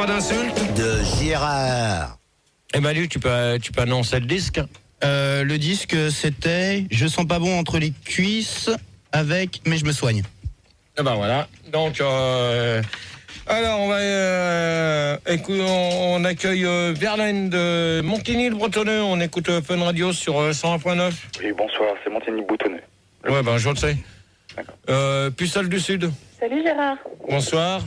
pas d'insulte. De Gérard. Et Manu, tu peux annoncer le disque. Le disque, c'était Je sens pas bon entre les cuisses avec Mais je me soigne. Et ben voilà. Donc, alors on accueille Verlaine de Montigny-le-Bretonneux. On écoute Fun Radio sur 101.9. Oui, bonsoir, c'est Montigny-le-Bretonneux. Ouais, ben je le sais. D'accord. Pucelle du Sud. Salut Gérard. Bonsoir.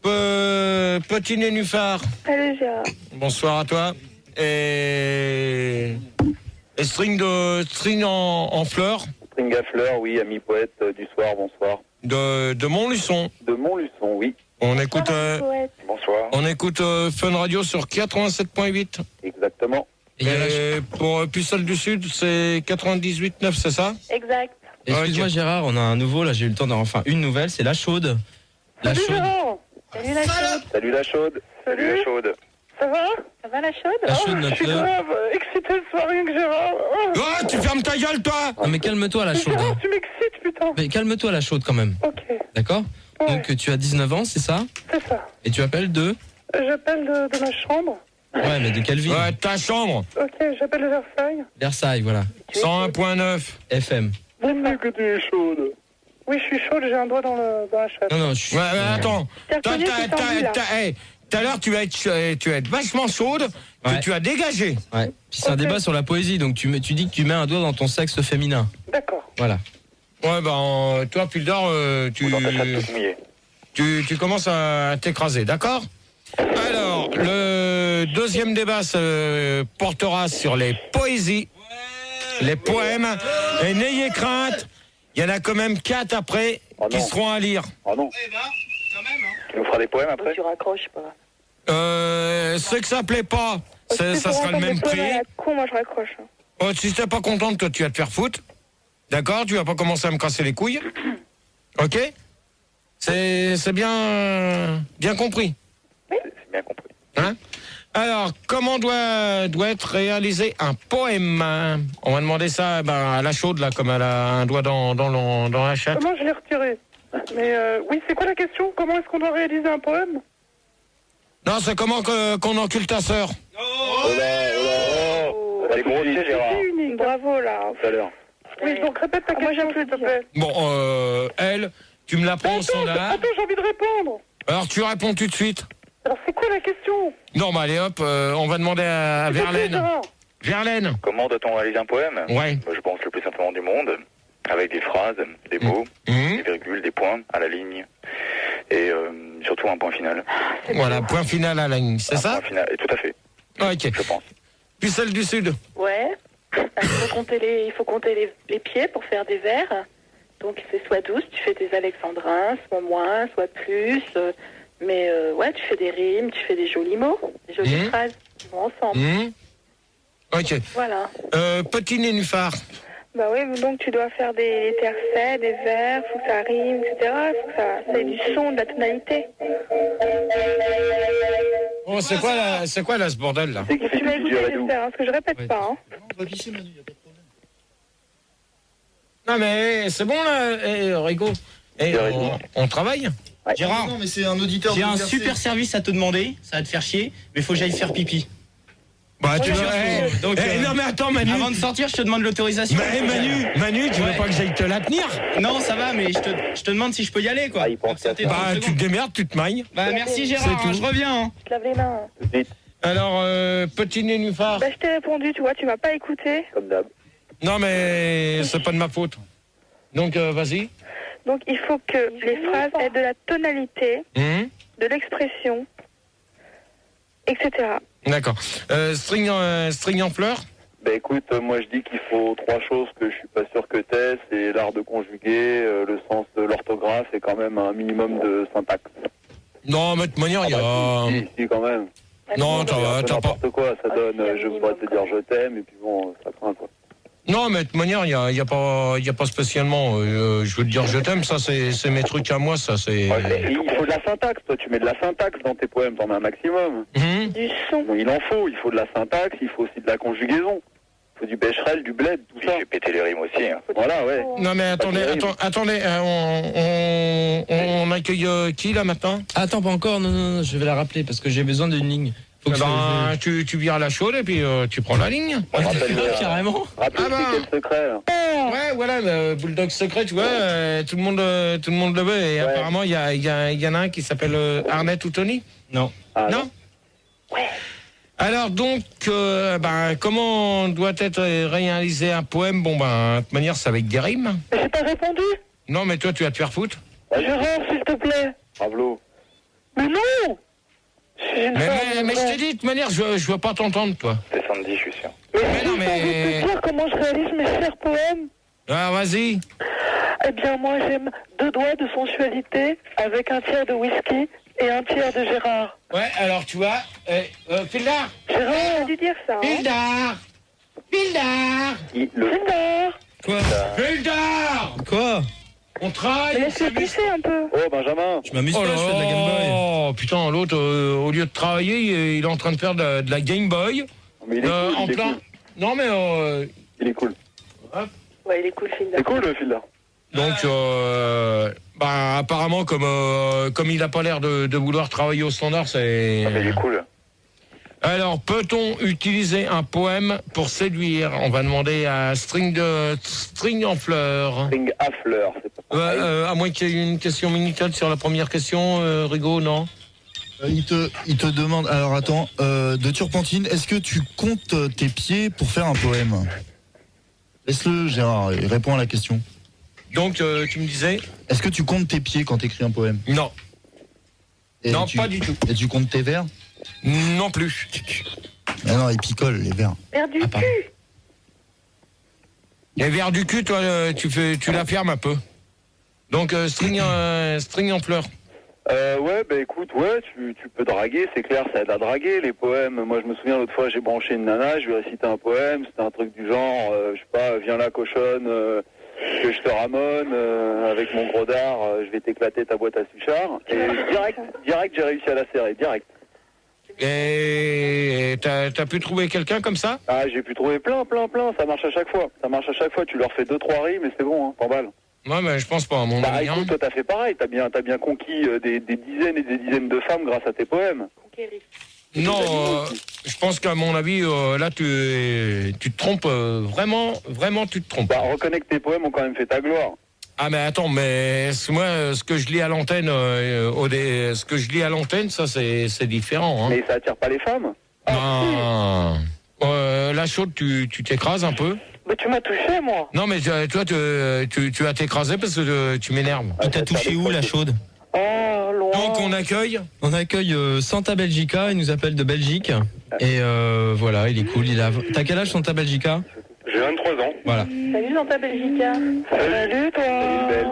Petit Nénuphar. Salut Gérard. Bonsoir à toi. Et string en fleurs. String à fleurs, oui, ami poète du soir, bonsoir. De Montluçon. De Montluçon, oui. On écoute Bonsoir. Fun Radio sur 87.8. Exactement. Et pour Pucelle du Sud, c'est 98.9, c'est ça? Exact. Excuse-moi Gérard, on a un nouveau, là j'ai eu le temps une nouvelle, c'est La Chaude. La Salut Chaude. Gérard. Salut la chaude. Salut la chaude. Salut. La chaude. Ça va? Ça va la chaude? La Chaude, Je suis notre... grave excité le soir rien que Gérard. Oh, tu fermes ta gueule, toi! Non mais calme-toi La Chaude. Gérard, tu m'excites putain. Mais calme-toi La Chaude quand même. Ok, D'accord? Ouais. Donc tu as 19 ans, c'est ça? c'est ça. Et tu appelles de... J'appelle de ma chambre. Ouais, mais de quelle ville? Ouais, ta chambre. Ok, j'appelle de Versailles. Versailles, voilà. 101.9. FM. Bonne que tu es chaude. Oui, je suis chaude, j'ai un doigt dans la chatte. Non, je suis... Ouais, attends. T'as reconnu ce que t'as dit, là? Tout à l'heure, tu vas être vachement chaude, Ouais. que tu as dégagé. Ouais. Puis c'est un Ok. débat sur la poésie, donc tu dis que tu mets un doigt dans ton sexe féminin. D'accord. Voilà. Ouais, ben, toi, Pildor, Ou dans ta chatte toute mouillée. tu commences à t'écraser, d'accord? Alors, le deuxième débat se portera sur les poésies, les poèmes. Et n'ayez crainte, il y en a quand même 4 après Oh qui non. seront à lire. Oh non. Tu nous feras des poèmes après? Tu raccroches pas. Ceux que ça plaît pas, ça C'est pour sera le entendre même des poèmes à prix. la con, moi je raccroche. Oh, si t'es pas contente, toi, tu vas te faire foutre. D'accord? Tu vas pas commencer à me casser les couilles. Ok? C'est bien compris. C'est bien compris. Hein? Alors, comment doit être réalisé un poème? On va demander ça à la chaude, là, comme elle a un doigt dans la chatte. Comment je l'ai retiré? Mais oui, c'est quoi la question? Comment est-ce qu'on doit réaliser un poème? Non, c'est comment qu'on encule ta sœur. Oh là, oh. Elle est grossière, Gérard. C'est unique. Bravo là. Tout à l'heure. Oui, donc répète ta question, s'il te plaît. Bon, elle, tu me la prends au standard. Attends, j'ai envie de répondre. Alors, tu réponds tout de suite. Alors, c'est quoi la question? Non, bah allez hop, on va demander à S'il te plaît, Verlaine. Gérard. Verlaine. Comment doit-on réaliser un poème? Ouais. Je pense le plus simplement du monde, avec des phrases, des mots, Mmh. des virgules, des points à la ligne, et surtout un point final. Voilà, point final à la ligne, c'est Un ça? point final, et tout à fait, Ok. je pense. Pucelle du Sud. Ouais. Il faut compter les pieds pour faire des vers. Donc c'est soit 12, tu fais des alexandrins, soit moins, soit plus. Mais ouais, tu fais des rimes, tu fais des jolis mots, des jolies phrases qui vont ensemble. Mmh. Ok. Voilà. Petit Nénuphar. Bah oui, donc tu dois faire des tercets, des vers, faut que ça rime, etc. Faut que ça ait du son, de la tonalité. Oh, c'est quoi là ce bordel là? C'est qui fait Tu m'as du écouté, didgeridoo? j'espère, parce que je répète pas. Hein. Non mais c'est bon là, Rico. On travaille. Gérard, Non, mais c'est un auditeur. j'ai un bouleversé. super service à te demander, ça va te faire chier, mais il faut que j'aille faire pipi. Bah tu Ouais, veux. donc, Non mais attends Manu. Avant de sortir, je te demande l'autorisation. Manu, tu veux Ouais. pas que j'aille te la tenir? Non, ça va, mais je te demande si je peux y aller, quoi. Ah, il pense Ça, t'es dans Bah une tu te seconde. démerdes, tu te mailles. Bah merci Gérard, C'est tout. je reviens. Hein. Je te lave les mains. Tout de suite, Alors Petit Nénuphar. Bah je t'ai répondu, tu vois, tu m'as pas écouté. comme d'hab. Non mais c'est pas de ma faute. Donc vas-y. Donc il faut que les phrases aient de la tonalité, Hum, de l'expression, etc. D'accord. String en fleurs. Ben écoute, moi je dis qu'il faut 3 choses que je suis pas sûr que t'aies, c'est l'art de conjuguer, le sens de l'orthographe et quand même un minimum de syntaxe. Non mais de toute manière il y a. Si, quand même. Non C'est un peu t'as pas. n'importe quoi, ça donne je voudrais te dire je t'aime et puis bon, ça craint quoi. Non mais de toute manière il y a pas spécialement. Je veux te dire je t'aime, ça c'est mes trucs à moi, ça c'est. Ouais, il faut de la syntaxe, toi tu mets de la syntaxe dans tes poèmes, t'en as un maximum. Hum. Du son. Bon, il faut de la syntaxe, il faut aussi de la conjugaison. Il faut du bécherel, du bled, tout ça. J'ai pété les rimes aussi. Hein. Voilà, ouais. Non mais attendez, on accueille qui là maintenant? Attends, pas encore, non, je vais la rappeler parce que j'ai besoin d'une ligne. Faut que tu vires la chaude et puis tu prends la ligne. carrément. Rappelle quel secret là. Ouais, voilà, le Bulldog secret, tu vois, tout le monde le veut. Et apparemment, il y en a un qui s'appelle Arnett ou Tony. Non. Ah, Non. Ouais. Alors donc, comment doit être réalisé un poème? Bon, de toute manière, c'est avec des rimes. J'ai pas répondu. Non, mais toi, tu vas te faire foutre. Gérard, s'il te plaît. Pablo. Mais non. Mais je t'ai dit, de toute manière, je veux pas t'entendre, toi. C'est Sandy, je suis sûr. Mais non, mais... Je vais te dire comment je réalise mes chers poèmes. Ah, vas-y. Eh bien, moi, j'aime 2 doigts de sensualité avec un tiers de whisky et un tiers de Gérard. Ouais, alors, tu vois, Fildar. Gérard, j'ai dû dire ça. Fildar. Gérard. Quoi? Fildar. Quoi? On travaille. Laisse-le pisser un peu. Oh, Benjamin. Je m'amuse pas, je fais de la Game Boy. Oh, putain, l'autre, au lieu de travailler, il est en train de faire de la Game Boy. Mais il est cool, En il est plein... cool. Non, mais... Il est cool. Ouais, il est cool, Phil. C'est cool le fil là. Donc, apparemment, comme il n'a pas l'air de vouloir travailler au standard, c'est... Mais il est cool. Alors, peut-on utiliser un poème pour séduire? On va demander à String en fleurs. String à fleurs, c'est pas pareil. À moins qu'il y ait une question Minitel sur la première question, Rigaud, non? Il te demande, alors attends, de Turpentine, est-ce que tu comptes tes pieds pour faire un poème? Laisse-le, Gérard, il répond à la question. Donc, tu me disais? Est-ce que tu comptes tes pieds quand tu écris un poème? Non. Non, pas du tout. Et tu comptes tes vers? Non plus. Ah non, ils picolent, les vers. Vers du pardon. cul. Les vers du cul, toi, tu la fermes un peu. Donc, string en fleurs. Ouais, bah écoute, ouais, tu peux draguer, c'est clair, ça aide à draguer, les poèmes. Moi, je me souviens, l'autre fois, j'ai branché une nana, je lui ai récité un poème, c'était un truc du genre, je sais pas, viens là, cochonne, que je te ramone, avec mon gros dard, je vais t'éclater ta boîte à suchard. Et direct, j'ai réussi à la serrer, direct. Et t'as pu trouver quelqu'un comme ça? Ah, j'ai pu trouver plein, ça marche à chaque fois. Tu leur fais 2-3 rimes et c'est bon, hein, t'emballes. Ouais, mais je pense pas, à mon avis. Écoute, toi, t'as fait pareil, t'as bien conquis des dizaines et des dizaines de femmes grâce à tes poèmes. Non, je pense qu'à mon avis, là, tu te trompes, vraiment, tu te trompes. Bah, reconnais que tes poèmes ont quand même fait ta gloire. Ah, mais attends, mais moi, ce que je lis à l'antenne, ça, c'est différent. Hein. Mais ça attire pas les femmes. La chaude, tu t'écrases un peu. Mais tu m'as touché, moi. Non, mais toi, tu vas t'écraser parce que tu m'énerves. Il t'a touché où, la chaude? Oh, loin. Donc, on accueille. On accueille Santa Belgica, il nous appelle de Belgique. Et voilà, il est cool. T'as quel âge, Santa Belgica? J'ai 23 ans. Voilà. Salut, Santa Belgica. Salut, toi. Salut, belle.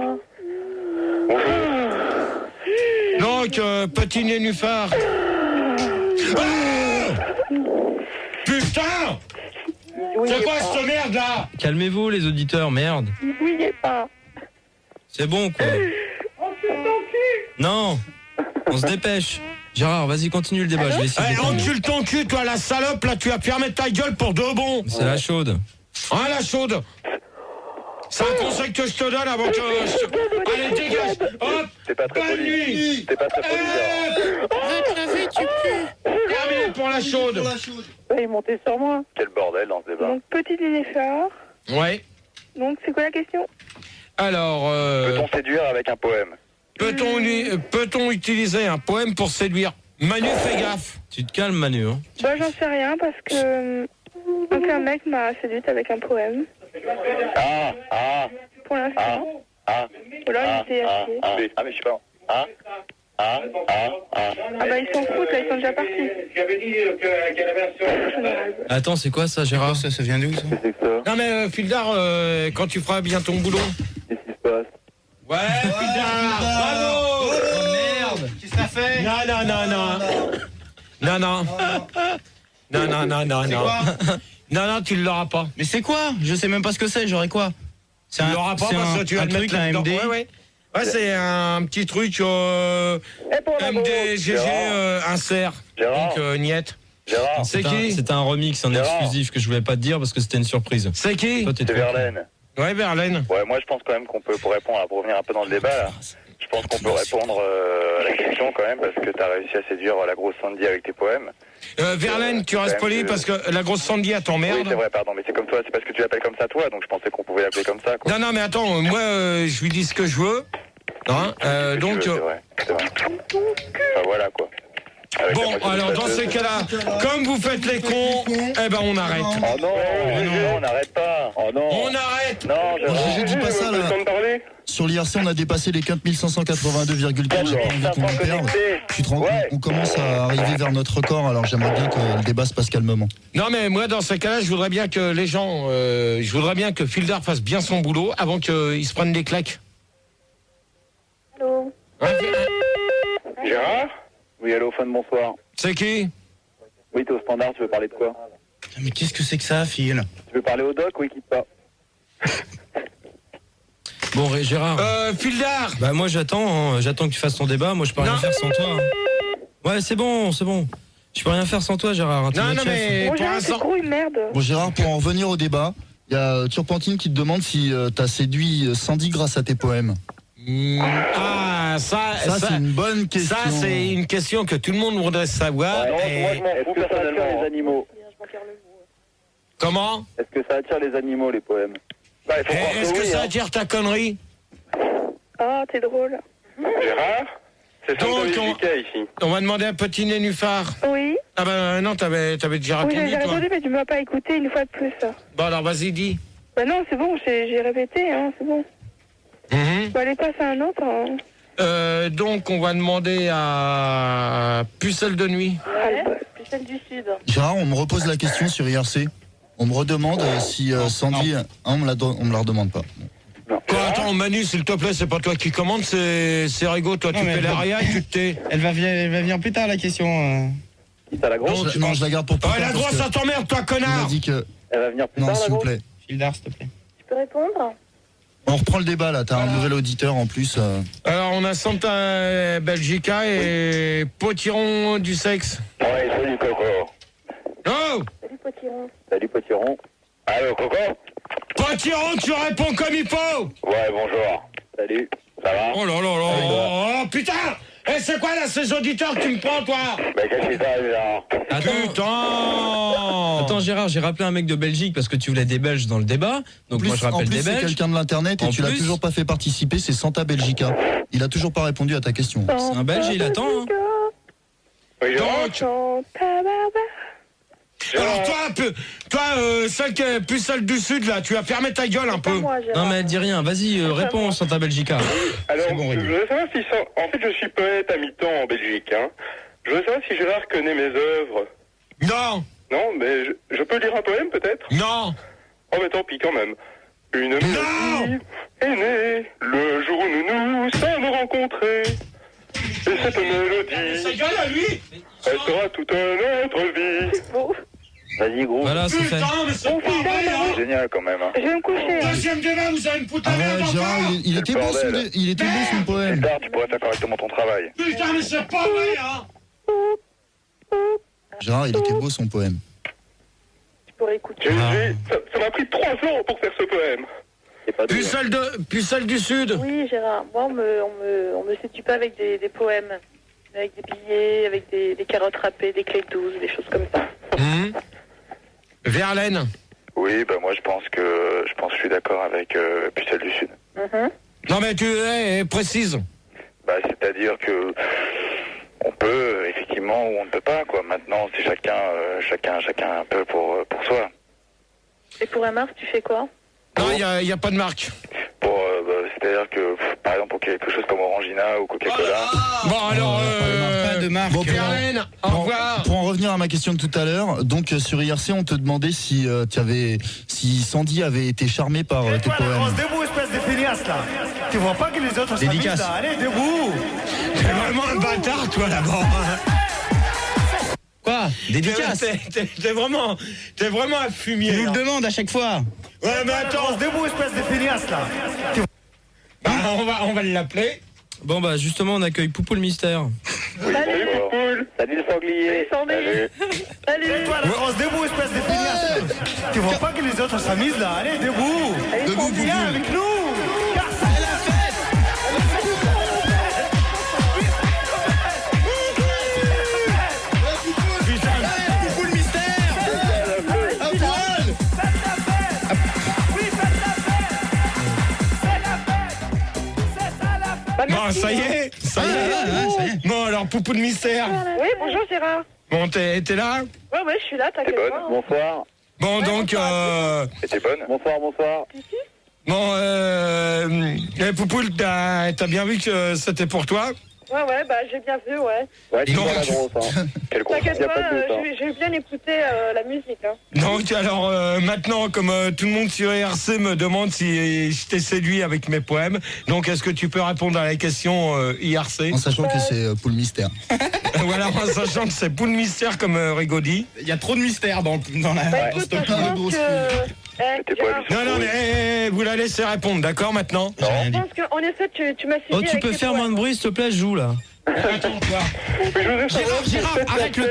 Donc, petit nénuphar. Ah putain! C'est quoi cette merde là? Calmez-vous, les auditeurs, merde. Oui, pas. C'est bon, quoi. Non, on se dépêche. Gérard, vas-y, continue le débat. Je vais essayer de détendre. Encule ton cul, toi, la salope, là, tu vas fermer ta gueule pour de bon. C'est la chaude. Hein, la chaude? C'est un conseil que je te donne avant que... Allez, dégage. Hop. C'est pas très Bonne poli. nuit. C'est pas très poli, Terminé pour la chaude. Il est monté sur moi. Quel bordel dans ce débat. Donc, petit nénuphar. Ouais. Donc, c'est quoi la question? Alors, Peut-on séduire avec un poème? peut-on utiliser un poème pour séduire? Manu, fais gaffe. Tu te calmes, Manu. Hein. Bah, j'en sais rien parce que aucun mec m'a séduite avec un poème. Pour l'instant. Ou alors il était acheté. Mais je sais pas. Ah bah ils s'en foutent là, ils sont déjà partis. Attends, c'est quoi ça, Gérard? Ça vient d'où, ça? C'est ça. Non mais Fildar, quand tu feras bien ton boulot. Qu'est-ce qui se passe? Ouais, Fildar, bravo. Oh merde! Qu'est-ce que ça fait? Non. Non, tu ne l'auras pas. Mais c'est quoi? Je sais même pas ce que c'est, j'aurais quoi? Tu ne l'auras pas parce que tu vas le mettre là-dedans. Ouais. Ouais, c'est un petit truc MDGG insert. Gérard. Donc Niette. Gérard. C'est qui? C'était un remix, un Gérard. exclusif que je voulais pas te dire parce que c'était une surprise. C'est qui? Toi, t'es C'est trop- Verlaine. Ouais, Verlaine. Ouais, moi je pense quand même qu'on peut, pour répondre, pour revenir un peu dans le débat là, Je pense qu'on peut répondre à la question quand même, parce que t'as réussi à séduire la grosse Sandy avec tes poèmes. Verlaine, tu restes poli parce que la grosse Sandy elle t'emmerde. Oui, c'est vrai, pardon, mais c'est comme toi, c'est parce que tu l'appelles comme ça toi, donc je pensais qu'on pouvait l'appeler comme ça, quoi. Non, mais attends, moi je lui dis ce que je veux. Hein, donc. C'est vrai. Enfin voilà, quoi. Avec Bon, alors dans ces cas-là, comme vous faites les cons, eh ben on arrête. Oh non, on n'arrête pas. Oh non. On arrête. Non, J'ai dit pas ça là. parler. Sur l'IRC, on a dépassé les 4582,4. J'ai pas envie qu'on en perde. Tu te rends compte, on commence à arriver vers notre record, alors j'aimerais bien que le débat se passe calmement. Non, mais moi dans ces cas-là, je voudrais bien que les gens, je voudrais bien que Fildar fasse bien son boulot avant qu'il se prenne des claques. Allô. Gérard? Oui, allô, fan, bonsoir. C'est qui? Oui, t'es au standard, tu veux parler de quoi? Mais qu'est-ce que c'est que ça, Phil? Tu veux parler au doc ou quitte pas? Bon, Gérard. Fildar. Bah moi j'attends que tu fasses ton débat. Moi je peux rien faire sans toi. Ouais, c'est bon. Je peux rien faire sans toi, Gérard. T'es Non, notre chef. mais Bon, pour Gérard, c'est l'instant. trop une merde. Bon Gérard, pour en revenir au débat, il y a Turpentine qui te demande si t'as séduit Sandy grâce à tes poèmes. Ah, ça c'est une bonne question. Ça, c'est une question que tout le monde voudrait savoir. Non, et- moi je m'en fous personnellement. Les animaux. Comment? Est-ce que ça attire les animaux, les poèmes? Bah, il faut croire Est-ce que oui, ça hein. attire ta connerie? Ah, t'es drôle. Gérard? C'est Donc, ici. on va demander à Petit Nénuphar. Oui. Ah ben non, t'avais déjà Oui, répondu, j'ai toi. répondu, mais tu m'as pas écouté une fois de plus. Bon, alors vas-y, dis. Bah non, c'est bon, j'ai répété, hein, c'est bon. Mhm. Bah, allez, passe à un autre. Hein. Donc, on va demander à Pucelle de nuit. Ouais, C'est celle du Sud. Gérard, on me repose la question sur IRC. On me redemande si Sandy... on me la redemande pas. Quoi, attends, Manu, s'il te plaît, c'est pas toi qui commande, c'est Rigaud. Toi, tu mais fais elle l'aria et tu te tais. Elle va venir plus tard, la question. T'as la grosse? Non, je la garde pour plus Oh, tard la parce grosse, que ça t'emmerde, toi, il m'a connard. dit que... Elle va venir plus Non, tard, la s'il vous grosse? plaît. Fildar, s'il te plaît. Tu peux répondre? On reprend le débat, là. T'as un nouvel auditeur, en plus. Alors, on a Santa Belgica et Potiron du sexe. Ouais, salut Coco. Oh, Salut Potiron. Salut Potiron. Allô Coco? Potiron, tu réponds comme il faut. Ouais, bonjour. Salut. Ça va? Oh là là là. Oh, putain. Eh, c'est quoi, là, ces auditeurs que tu me prends, toi? Bah, qu'est-ce qui t'arrive là? Putain. Attends, Gérard, j'ai rappelé un mec de Belgique parce que tu voulais des Belges dans le débat. Donc moi je En rappelle plus, des c'est Belges. quelqu'un de l'internet et En tu l'as plus- toujours pas fait participer, c'est Santa Belgica. Il a toujours pas répondu à ta question. C'est un Belge et il attend. Hein. Oui, Donc, Chante ta barbe. alors toi, celle du Sud, là, tu vas fermer ta gueule un peu. Moi, Gérard. Non mais elle dit rien. Vas-y, réponds, Santa Belgica. Alors, C'est bon, je Rigaud. voudrais savoir si ça... En fait, je suis poète à mi-temps en Belgique. Hein. Je voudrais savoir si Gérard connaît mes œuvres. Non, Non, mais je peux lire un poème, peut-être? non. Oh, mais tant pis, quand même. Une mélodie est née le jour où nous nous sommes rencontrés. Et cette mélodie, gueule à lui. elle sera toute notre vie. Bon, Vas-y, gros. Voilà, c'est fait. Putain, mais c'est pas vrai, hein. C'est génial quand même. Hein. je vais me coucher. Deuxième débat, vous allez me foutre la merde Arrête, Gérard, encore. il était beau bordel. il était beau son poème. Tard, tu pourrais faire correctement ton travail. Putain, mais c'est pas vrai, hein. Gérard, il était beau son poème. Tu pourrais écouter. Ça m'a pris 3 ans pour faire ce poème. C'est pas dur. Pucelle du Sud. Oui, Gérard. Moi, on me séduit pas avec des poèmes. Mais avec des billets, avec des carottes râpées, des clés de 12, des choses comme ça. Mmh. Verlaine. Oui, bah moi je pense que je suis d'accord avec Pucelle du Sud. Non, mais tu précise. Bah c'est-à-dire que on peut effectivement ou on ne peut pas quoi. Maintenant c'est chacun un peu pour soi. Et pour un Mars, tu fais quoi? Non, il y a pas de marque. Pour c'est-à-dire que par exemple pour quelque chose comme Orangina ou Coca-Cola. Bon, alors, Pas de marque. Bon, Verlaine, au revoir. Pour en revenir à ma question de tout à l'heure, donc sur IRC, on te demandait si si Sandy avait été charmée par tes poèmes. Debout, espèce de feignasse là. Tu vois pas que les autres s'amusent Dédicace. là? Allez, debout. T'es vraiment un bâtard, toi, là-bas. Quoi? Dédicace. T'es vraiment un fumier. Tu nous là. le demandes à chaque fois. Ouais, mais attends, Debout, espèce de feignasse là. bah, on va l'appeler. Bon bah justement on accueille Poupou le mystère. Oui, bonjour. Salut le sanglier. Salut, Sandy. Salut. Salut. Toi, la grosse, debout, espèce de feignasse là. Tu vois pas que les autres s'amusent là? Allez, debout. Allez, Sandy. Viens avec nous. C'est la fête. Bon, ça y est. ça y est. Bon, alors, Poupou de mystère. Oui, bonjour Gérard. Bon, t'es là? Ouais, je suis là, t'inquiète bonne. pas. Bonsoir. Bon, Ouais, donc, Et t'es bonne? Bonsoir. bon, Poupoule, t'as bien vu que c'était pour toi? Ouais, bah j'ai bien vu, ouais. Ouais, tu Donc, vois la grosse, hein. Quel con. T'inquiète y a pas, pas de doute, hein. j'ai bien écouté la musique. Hein. Donc, alors, maintenant, comme tout le monde sur IRC me demande si je t'ai séduit avec mes poèmes, donc, est-ce que tu peux répondre à la question IRC? En sachant que c'est Poule Mystère. Voilà, en sachant que c'est Poule Mystère, comme Rigaud dit. Il y a trop de mystère dans la. Bah écoute, je pense que... T'es pas Gérard, Non, mais vous la laissez répondre, d'accord, maintenant? je pense qu'en effet, tu m'as séduit Oh, tu avec peux tes faire poèmes. moins de bruit, s'il te plaît, je joue là. Attends, toi. Mais je voudrais savoir si Gérard, arrête, le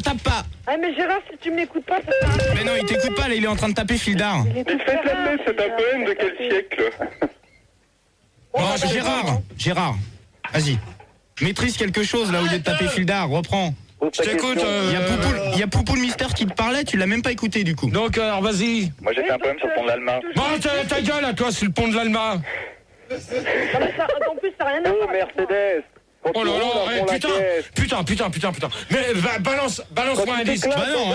tape pas. Ah mais Gérard, si tu m'écoutes pas, ça sert à rien. Mais non, il t'écoute pas, là, il est en train de taper Fildar. Il est tout Il fait Gérard, la c'est un poème de quel siècle? Bon, bah, Gérard, vas-y. Maîtrise quelque chose là au lieu de taper Fildar, reprends. Je t'écoute. Il y a Poupou le mystère qui te parlait, tu l'as même pas écouté du coup. Donc, alors, vas-y. Moi j'ai fait un poème sur le pont de l'Alma. Bon, ta gueule à toi, sur le pont de l'Alma. Non, mais ça, en plus, ça n'a rien à Oh, voir. avec moi. Mercedes. Quand Oh tu là roules là, à fond la putain. caisse. Mais balance-moi un disque. Bah non,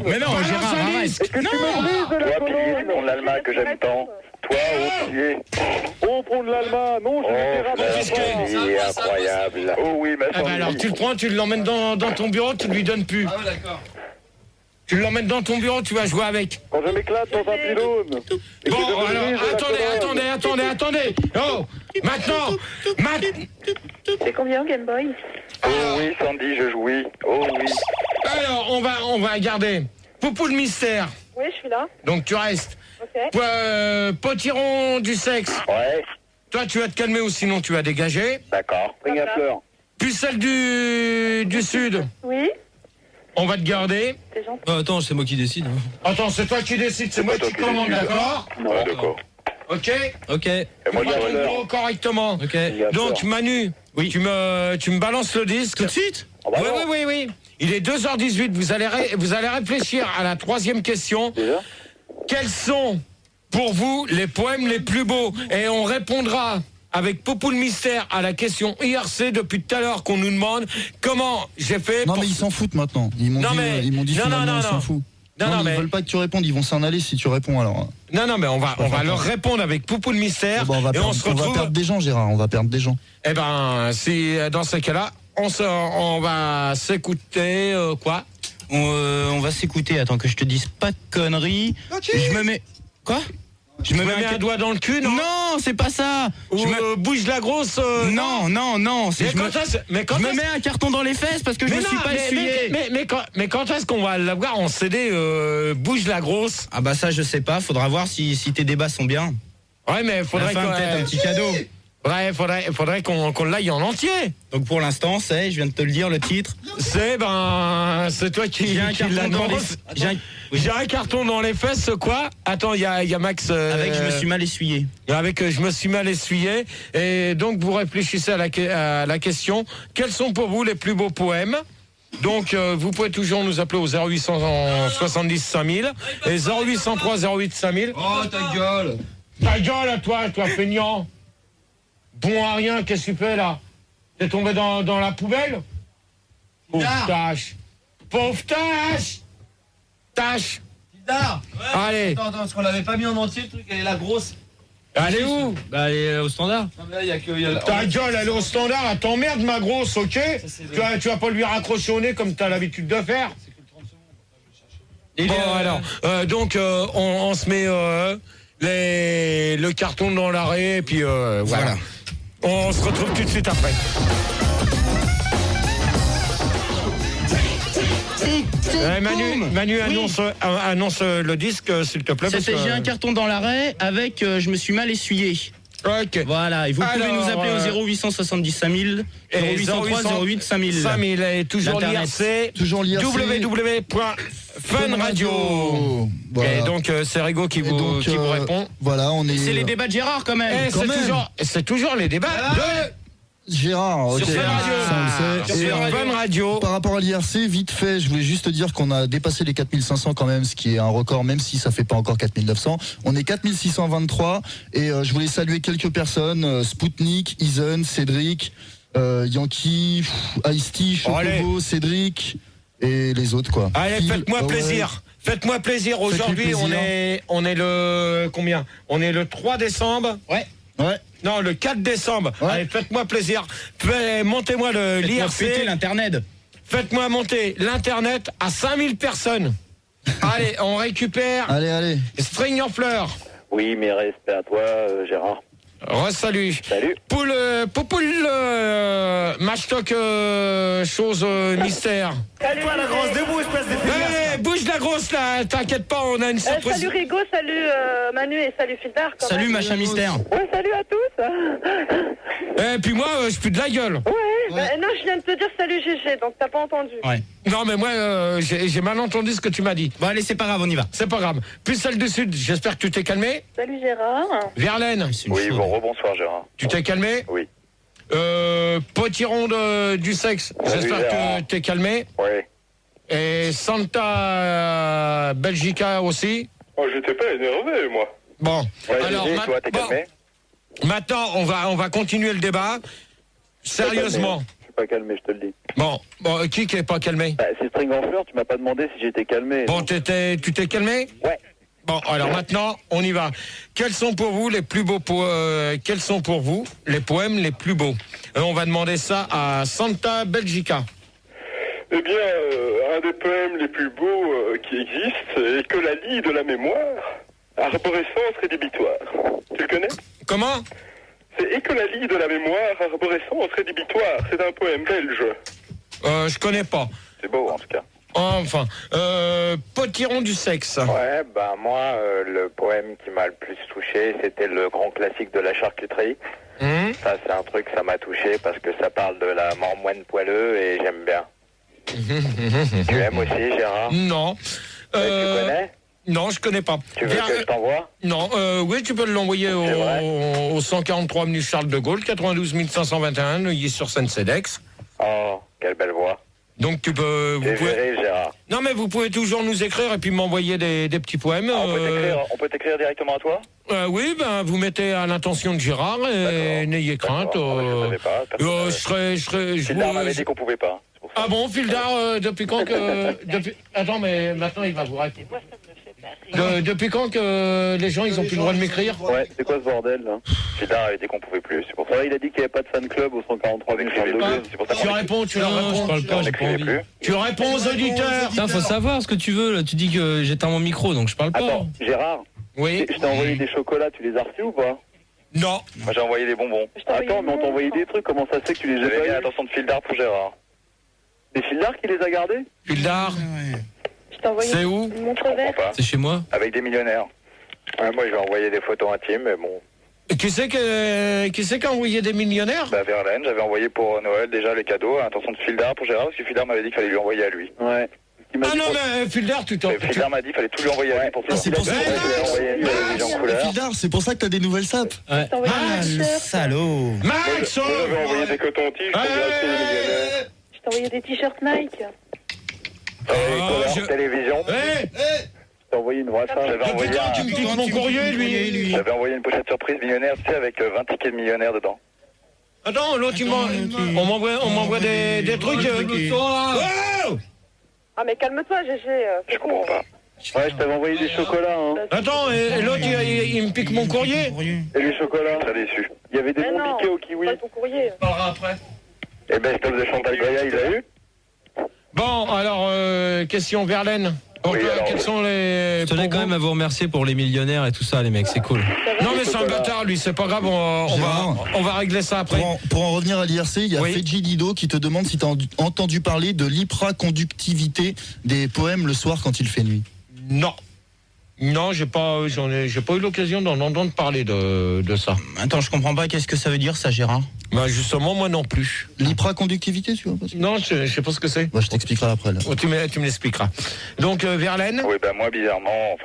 mais non, Balance Gérard, un arrête. disque. Est-ce que tu me brises de la Toi, pilier du colonne? pont de l'Alma que j'aime tant. Toi, au pied. Au pont de l'Alma. Non, je Oh, vais Fisquet. il est incroyable. Oh oui, ma Ah bah alors, tu le prends, tu l'emmènes dans ton bureau, tu lui donnes plus. Ah ouais, d'accord. Tu l'emmènes dans ton bureau, tu vas jouer avec. Quand je m'éclate dans un pylône. Et que je Bon, me alors, brise de la colonne. attendez. Oh, maintenant. C'est combien Game Boy? Oh oui, Sandy, je jouis. Oh oui. Alors, on va garder. Poupou le mystère. Oui, je suis là. Donc, tu restes. Ok. Potiron du sexe. Ouais, Toi, tu vas te calmer ou sinon tu vas dégager. d'accord. Ring à fleurs. Pucelle du Sud. Oui, On va te garder. c'est gentil. Attends, c'est moi qui décide. hein. Attends, c'est toi qui décides, c'est moi pas toi qui qui commande, décide. d'accord? Ouais, d'accord. Ok? Ok, Et Tu moi, vas j'ai ton l'heure. bureau correctement. ok. Donc, Manu, Oui. tu me balances le disque. Tout de suite. Ah bah non. Oui. Il est 2h18. Vous allez réfléchir à la troisième question. Déjà? Quels sont, pour vous, les poèmes les plus beaux? Et on répondra avec Poupou le mystère à la question IRC depuis tout à l'heure qu'on nous demande comment j'ai fait Non pour... mais ils s'en foutent maintenant. Ils m'ont Non, dit, mais- ils m'ont dit non, finalement, non, ils non. s'en foutent. Non, Non, non, mais mais- ils veulent pas que tu répondes, ils vont s'en aller si tu réponds alors. Non, mais on va leur répondre avec Poupou le mystère. Bon, on va et on se perdre retrouve... des gens, Gérard, on va perdre des gens. Eh ben, si dans ces cas-là, on va s'écouter quoi? On va s'écouter, attends que je te dise pas de conneries. Je me mets. Quoi? Je Me mets un doigt dans le cul, non? Non, c'est pas ça. Ou Je me- bouge la grosse. Non, c'est Mais je me... quand est-ce mais quand je me est-ce- mets un carton dans les fesses parce que je me suis pas essuyé. mais quand est-ce qu'on va l'avoir en CD bouge la grosse? Ah bah ça je sais pas, faudra voir si tes débats sont bien. Ouais, mais faudrait Enfin, peut-être un petit cadeau. Ouais, faudrait qu'on l'aille en entier. Donc pour l'instant, je viens de te le dire, le titre. C'est toi qui J'ai un qui carton dans les l'annonce. j'ai un- J'ai un carton dans les fesses, quoi? Attends, il y a Max. Avec je me suis mal essuyé. Avec je me suis mal essuyé. Et donc, vous réfléchissez à la question. Quels sont pour vous les plus beaux poèmes? Donc, vous pouvez toujours nous appeler au 0870 5000 et 0803 08 5000. Oh, ta gueule. Ta gueule à toi feignant. Bon à rien, qu'est-ce que tu fais là? T'es tombé dans la poubelle? Pauvre tâche. Pauvre tâche. Tâche. Bizarre. Allez. Attends, parce qu'on l'avait pas mis en entier, le truc, elle est la grosse. Elle est où? Bah, elle est au standard. Non, mais là, il y a que. Ta gueule, elle est au standard, elle t'emmerde ma grosse, ok? Tu vas pas lui raccrocher au nez comme t'as l'habitude de faire. Bon, alors, donc on se met le carton dans l'arrêt et puis voilà. On se retrouve tout de suite après. Manu annonce le disque, s'il te plaît. parce C'était que- j'ai un carton dans l'arrêt avec je me suis mal essuyé. Ok. Voilà, et vous pouvez Alors, nous appeler au 0870 5000 Et 0803 08 5000. 5000 et toujours L'Internet. l'IRC. Toujours l'IRC. www.funradio. Voilà. Et donc c'est Rigaud qui Et vous donc, répond. Voilà, on est. C'est les débats de Gérard quand même. Et quand même. c'est toujours les débats de Gérard, ok. Sur Fun Radio. Ça, on le sait. Sur Et, Fun Radio. par rapport à l'IRC, vite fait, je voulais juste te dire qu'on a dépassé les 4500 quand même, ce qui est un record, même si ça fait pas encore 4900. On est 4623 et je voulais saluer quelques personnes, Spoutnik, Isen, Cédric, Yankee, Ice-T, Chocobo, Cédric et les autres quoi. Allez, Phil, faites-moi plaisir. Faites-moi plaisir. Aujourd'hui, plaisir. on est le combien? On est le 3 décembre. Ouais. Ouais. Non, le 4 décembre. Ouais. Allez, faites-moi plaisir. Montez-moi l'IRC. l'internet. Faites-moi monter l'internet à 5000 personnes. Allez, on récupère Allez. String en fleurs. Oui, mes respects à toi, Gérard. Re-salut. Salut. Poupoule, match-talk, chose mystère. Salut, Toi, la grosse debout, espèce de Hey, bouge la grosse là, t'inquiète pas, on a une surprise. salut Rigo, salut Manu et salut Fildar. Salut machin mystère. Ouais, salut à tous. Et puis moi, je pue de la gueule. Ouais. Non, je viens de te dire salut GG, donc t'as pas entendu. Ouais. Non, mais moi, j'ai mal entendu ce que tu m'as dit. Bon allez, c'est pas grave, on y va. C'est pas grave. Puis celle du Sud, j'espère que tu t'es calmé. Salut Gérard. Verlaine, Oui, rebonsoir Gérard. tu t'es calmé. Oui. Potiron du sexe, Salut, j'espère Gérard. que t'es calmé. Ouais. Et Santa Belgica aussi. Oh, j'étais pas énervé, moi. Bon, Ouais, alors Gégé, toi, t'es calmé? maintenant on va continuer le débat. Sérieusement. Je suis pas calmé, je te le dis. Bon, qui est pas calmé? Bah, c'est String en fleurs, tu m'as pas demandé si j'étais calmé. Bon, tu t'es calmé? Ouais. Bon, alors maintenant, on y va. Quels sont pour vous les plus beaux quels sont pour vous les poèmes les plus beaux? On va demander ça à Santa Belgica. Eh bien, un des poèmes les plus beaux qui existent est Que la lie de la mémoire, arborescence rédhibitoire. Tu le connais? Comment? C'est Et que la lie de la mémoire, arborescence rédhibitoire. C'est un poème belge. Je connais pas. C'est beau, en tout cas. Enfin, Potiron du sexe. Ouais, ben moi, le poème qui m'a le plus touché, c'était le grand classique de la charcuterie. Ça, c'est un truc, ça m'a touché parce que ça parle de la marmoine poileuse et j'aime bien. Tu aimes aussi, Gérard? Non. Tu connais? Non, je connais pas. Tu veux que je t'envoie? Non, oui, tu peux l'envoyer au 143 avenue Charles de Gaulle, 92 521, Neuilly-sur-Seine-Cedex. Oh, quelle belle voix. Donc tu peux... T'es viré, Gérard. Non, mais vous pouvez toujours nous écrire et puis m'envoyer des petits poèmes. On peut t'écrire directement à toi? Oui, ben vous mettez à l'intention de Gérard et n'ayez crainte. Je savais pas. je serai... Fildar m'avait dit qu'on pouvait pas. Ah bon, Fildar, depuis quand que... Attends, mais maintenant il va vous raconter. Depuis quand que les gens ils ont plus le droit de m'écrire? Ouais, c'est quoi ce bordel là? Fildar avait dit qu'on pouvait plus, c'est pour ça. Ouais, il a dit qu'il n'y avait pas de fan club au 143 000 Charles de Gaulle. C'est pour ça Tu réponds, tu leur réponds. Je parle pas, j'ai pas envie. Tu réponds aux auditeurs. Putain, faut savoir ce que tu veux. Là. Tu dis que j'éteins mon micro, donc je parle pas. Attends, Gérard, Oui. je t'ai envoyé des chocolats, tu les as reçus ou pas? Non. Moi j'ai envoyé des bonbons. Attends, mais on t'a envoyé des trucs, comment ça se fait que tu les as J'avais mis pas eu? l'attention de Fildar pour Gérard. C'est Fildar qui les a gardés? Fildar, Je t'ai envoyé c'est où? une montre Comprends verte. pas. C'est chez moi. Avec des millionnaires. Ouais, moi je vais envoyer des photos intimes, mais bon. Qui c'est qui a envoyé des millionnaires? Bah Verlaine, j'avais envoyé pour Noël déjà les cadeaux à l'intention de Fildar pour Gérard, parce que Fildar m'avait dit qu'il fallait lui envoyer à lui. Ouais. Ah non, mais Fildar, tu t'en... Et Fildar m'a dit qu'il fallait tout lui envoyer à lui pour Ah, c'est pour ça. Je lui ai envoyé une télévision couleur. Fildar, c'est pour ça que t'as des nouvelles sapes. Ouais. Je t'ai envoyé un Le t-shirt. salaud. Max! Moi, j'avais envoyé des cotons-tiges pour directer les millionnaires. Je t'ai envoyé des t-shirts Nike. Télévision. T'as envoyé une vraie femme. J'avais envoyé, Tu me piques mon courrier, lui. j'avais envoyé une pochette surprise millionnaire, tu sais, avec 20 tickets de millionnaire dedans. Attends, l'autre, on m'envoie des trucs... Oh! Ah mais calme-toi GG. Je comprends pas. Ouais, je t'avais envoyé des chocolats, hein. Attends, et l'autre, il me pique mon courrier. Et les chocolats? Très déçu. Il y avait des Mais bons non, piquets au kiwi. pas ton courrier. On parlera après. Et best-of de Chantal Goya, il l'a eu? Bon, alors, question Verlaine. Donc, Oui, alors, quels sont les... Je tenais quand même à vous remercier pour les millionnaires et tout ça, les mecs, c'est cool. Non, mais c'est un bâtard, lui, c'est pas grave, on va régler ça après. Pour en revenir à l'IRC, il y a Oui. Feji Dido qui te demande si tu as entendu parler de l'hypraconductivité des poèmes le soir quand il fait nuit. Non. Non, j'ai pas eu l'occasion d'en entendre parler de ça. Attends, je comprends pas, qu'est-ce que ça veut dire ça, Gérard? Bah justement, moi non plus. L'hypraconductivité, tu vois pas? Non, je sais pas ce que c'est. Bah, je t'expliquerai après. Là. Oh, tu me l'expliqueras. Donc, Verlaine. Oui, bah moi, bizarrement,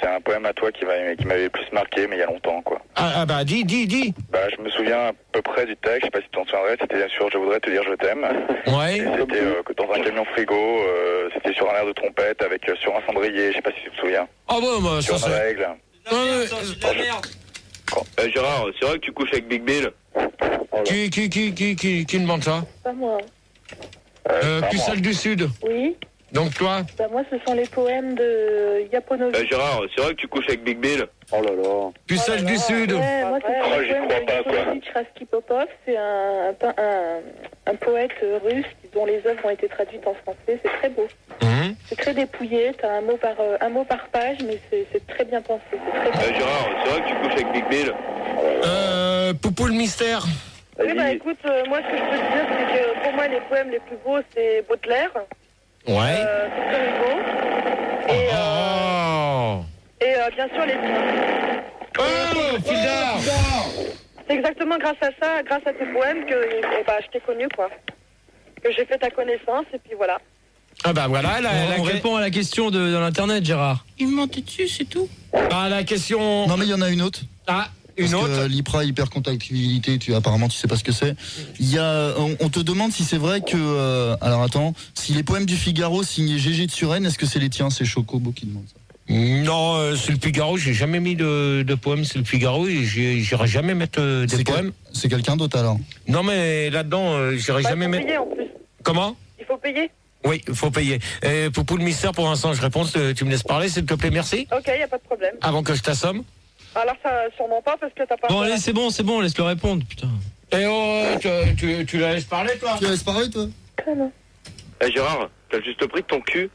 c'est un poème à toi qui m'avait le plus marqué, mais il y a longtemps, quoi. Ah bah, dis. Bah, je me souviens à peu près du texte, je sais pas si tu t'en souviendrais, c'était bien sûr Je voudrais te dire je t'aime. Ouais. Et c'était que dans un camion frigo, c'était sur un air de trompette, avec sur un cendrier, je sais pas si tu te souviens. Ah bon, bah, sur ça une c'est... règle. Gérard, c'est vrai que tu couches avec Big Bill? Qui demande ça? Pas moi. Pucelle du Sud. Oui. Donc toi? Bah moi, ce sont les poèmes de Yaponovic. Gérard, c'est vrai que tu couches avec Big Bill? Oh là là. Pucelle du Sud. Ouais, moi, c'est les j'y poèmes crois de pas, quoi. Yaponovic Raskipopov. C'est un poète russe dont les œuvres ont été traduites en français. C'est très beau. C'est très dépouillé. T'as un mot par page, mais c'est très bien pensé. C'est très bien. Gérard, c'est vrai que tu couches avec Big Bill? Poupou le mystère. Oui, bah écoute, moi ce que je peux te dire, c'est que pour moi les poèmes les plus beaux, c'est Baudelaire, Ouais. Victor Hugo, et bien sûr les tiens. Oh, Fildar. C'est exactement grâce à ça, grâce à tes poèmes que je t'ai connu, quoi. Que j'ai fait ta connaissance, et puis voilà. Ah bah voilà, On répond à la question de l'internet, Gérard. Il me montait dessus, c'est tout. Ah, la question... Non, mais il y en a une autre. Ah, une Parce autre. que l'hypra hypercontractilité, apparemment tu sais pas ce que c'est. Il y a, on te demande si c'est vrai que, alors attends, si les poèmes du Figaro signés Gégé de Suresnes, est-ce que c'est les tiens? C'est Chocobo qui demande ça. Non, c'est le Figaro, j'ai jamais mis de poèmes, c'est le Figaro, et j'irai jamais mettre des poèmes. C'est quelqu'un d'autre alors? Non mais là-dedans, j'irai jamais Il faut mettre... payer en plus. Comment? Il faut payer. Oui, il faut payer. Poupou le mystère, pour l'instant, je réponds, tu me laisses parler, s'il te plaît, merci. Ok, y a pas de problème. Avant que je t'assomme. Alors ça, sûrement pas, parce que t'as pas... Bon, allez, c'est bon, laisse-le répondre, putain. Eh oh, tu la laisses parler, toi? Tu laisses parler, toi? Gérard, t'as le juste prix de ton cul?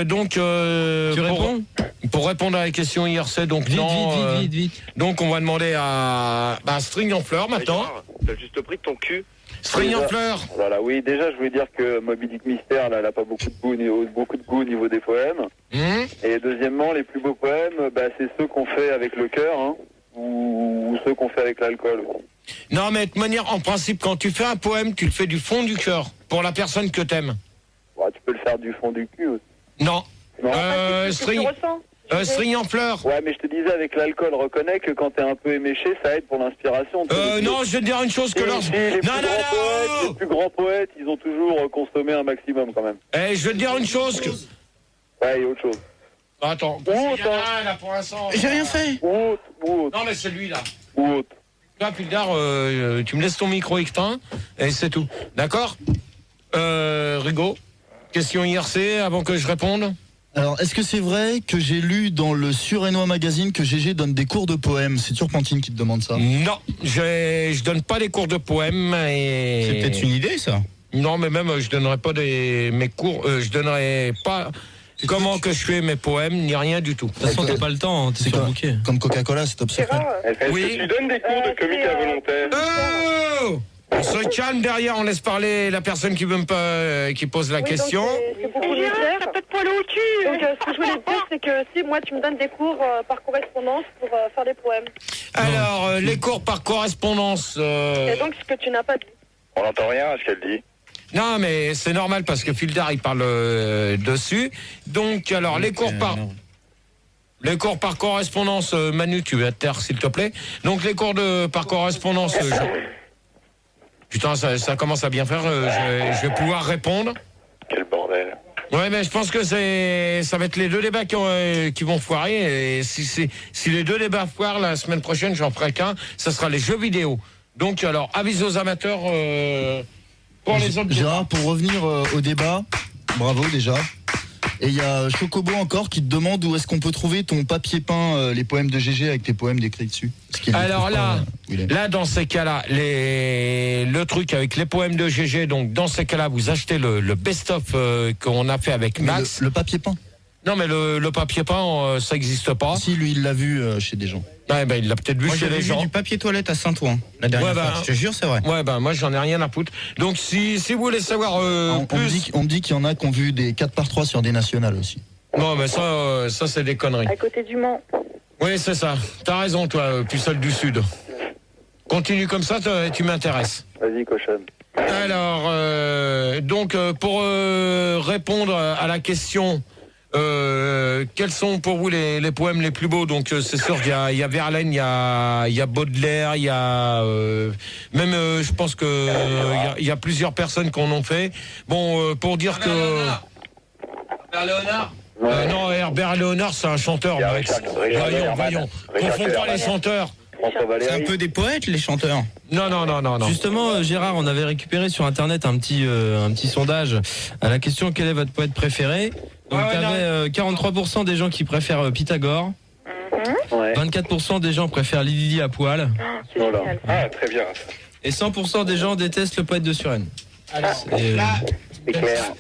Donc, Tu réponds? pour répondre à la question IRC, donc Vite. donc on va demander à String en fleurs maintenant. Gérard, t'as le juste prix de ton cul? String en fleurs. Voilà, oui, déjà je voulais dire que Moby Dick Mystère, là, elle a pas beaucoup de goût au niveau des poèmes. Et deuxièmement, les plus beaux poèmes, c'est ceux qu'on fait avec le cœur, hein, ou ceux qu'on fait avec l'alcool. Non, mais de toute manière, en principe, quand tu fais un poème, tu le fais du fond du cœur pour la personne que t'aimes. Ouais, tu peux le faire du fond du cul aussi. Non. Non. String en fleurs. Ouais, mais je te disais, avec l'alcool, reconnais que quand t'es un peu éméché, ça aide pour l'inspiration. Non, je vais te dire une chose que Les plus grands poètes, ils ont toujours consommé un maximum quand même. Je vais te dire une chose que... Ouais, il y a autre chose. Attends, Ou autre, là, pour l'instant... J'ai rien fait. Ou autre. Non, mais c'est lui, là. Ou autre. Là, Pildar, tu me laisses ton micro éteint, et c'est tout. D'accord? Rigaud, question IRC, avant que je réponde? Alors, est-ce que c'est vrai que j'ai lu dans le Suresnois magazine que Gégé donne des cours de poèmes? C'est Turpentine qui te demande ça. Non, je donne pas des cours de poèmes et... C'est peut-être une idée, ça. Non, mais même, je donnerai pas mes cours, je donnerai pas comment que je fais mes poèmes, ni rien du tout. De toute façon, t'as pas le temps, t'es surbooké. Comme Coca-Cola, c'est top secret. Est-ce que tu donnes des cours de comique à volontaire? Oh! On se calme derrière, on laisse parler la personne qui veut qui pose la question. C'est beaucoup de mystère. T'as pas de poil au cul. Donc ce que je voulais te dire, c'est que si moi tu me donnes des cours par correspondance pour faire des poèmes. Alors, les cours par correspondance... Et donc ce que tu n'as pas dit. On n'entend rien à ce qu'elle dit. Non, mais c'est normal parce que Fildar, il parle dessus. Donc, alors, les cours par correspondance, Manu, tu vas te taire, s'il te plaît. Donc, les cours par correspondance... Putain, ça commence à bien faire. Je vais pouvoir répondre. Quel bordel. Ouais, mais je pense que ça va être les deux débats qui vont foirer. Et si les deux débats foirent, la semaine prochaine, j'en ferai qu'un. Ça sera les jeux vidéo. Donc, alors, avis aux amateurs pour les autres. Gérard, pour revenir au débat, bravo déjà. Et il y a Chocobo encore qui te demande où est-ce qu'on peut trouver ton papier peint, les poèmes de Gégé avec tes poèmes décrits dessus. Alors là, dans ces cas-là, le truc avec les poèmes de Gégé, donc dans ces cas-là, vous achetez le best-of qu'on a fait avec Max. Le papier peint. Non, mais le papier peint, ça n'existe pas. Si, lui, il l'a vu chez des gens. Ouais, il l'a peut-être vu Moi, chez les j'avais gens. vu du papier toilette à Saint-Ouen la dernière fois. Je te jure, c'est vrai. Ouais, moi, j'en ai rien à foutre. Donc, si vous voulez savoir plus... On me dit qu'il y en a qui ont vu des 4x3 sur des nationales aussi. Non, mais ça c'est des conneries. À côté du Mans. Oui, c'est ça. T'as raison, toi, pucelle du Sud. Continue comme ça, tu m'intéresses. Vas-y, cochonne. Alors, donc, pour répondre à la question, quels sont pour vous les poèmes les plus beaux? Donc, c'est sûr qu'il y a Verlaine, il y a Baudelaire, il y a même, je pense que il y a plusieurs personnes qu'on en fait. Bon, pour dire que Herbert Léonard. non, Herbert Léonard, c'est un chanteur. Max. Voyons. Confond pas les chanteurs. C'est un peu des poètes, les chanteurs. Non. Justement, Gérard, on avait récupéré sur Internet un petit sondage à la question quel est votre poète préféré. Donc, t'avais 43% des gens qui préfèrent Pythagore. 24% des gens préfèrent Lydie à poil. Ah, très bien. Et 100% des gens détestent le poète de Suresnes. C'est clair.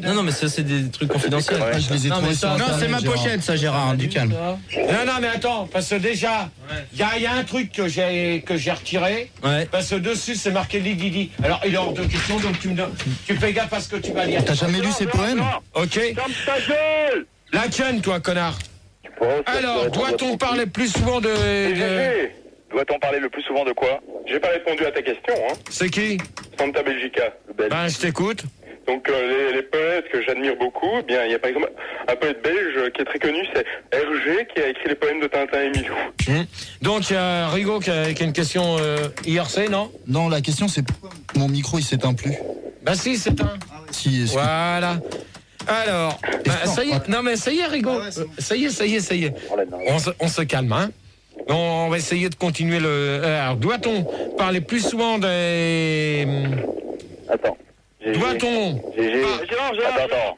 Non, mais ça, c'est des trucs confidentiels. Je les ai trouvés sur Non, Internet, c'est ma Gérard. pochette, ça, Gérard, du calme. Non, mais attends, parce que déjà, il y a un truc que j'ai retiré, parce que dessus c'est marqué Lydie. Alors il est hors de question, donc tu fais gaffe à ce que tu vas lire. T'as jamais lu ses poèmes? Ok. Ferme ta gueule! La tienne, toi, connard. Alors, doit-on parler plus souvent de... Doit-on parler le plus souvent de quoi? J'ai pas répondu à ta question, hein. C'est qui? Santa Belgica. Ben, je t'écoute. Donc les poètes que j'admire beaucoup, eh bien il y a par exemple un poète belge qui est très connu, c'est Hergé qui a écrit les poèmes de Tintin et Milou. Donc il y a Rigaud qui a une question IRC, non? Non, la question c'est pourquoi mon micro il s'éteint plus. Bah si, c'est un. Si, voilà. Alors, ça y est, non mais ça y est Rigaud, ça y est. On se calme, hein. On va essayer de continuer le... Alors, doit-on parler plus souvent des... Attends. Doit-on... Attends.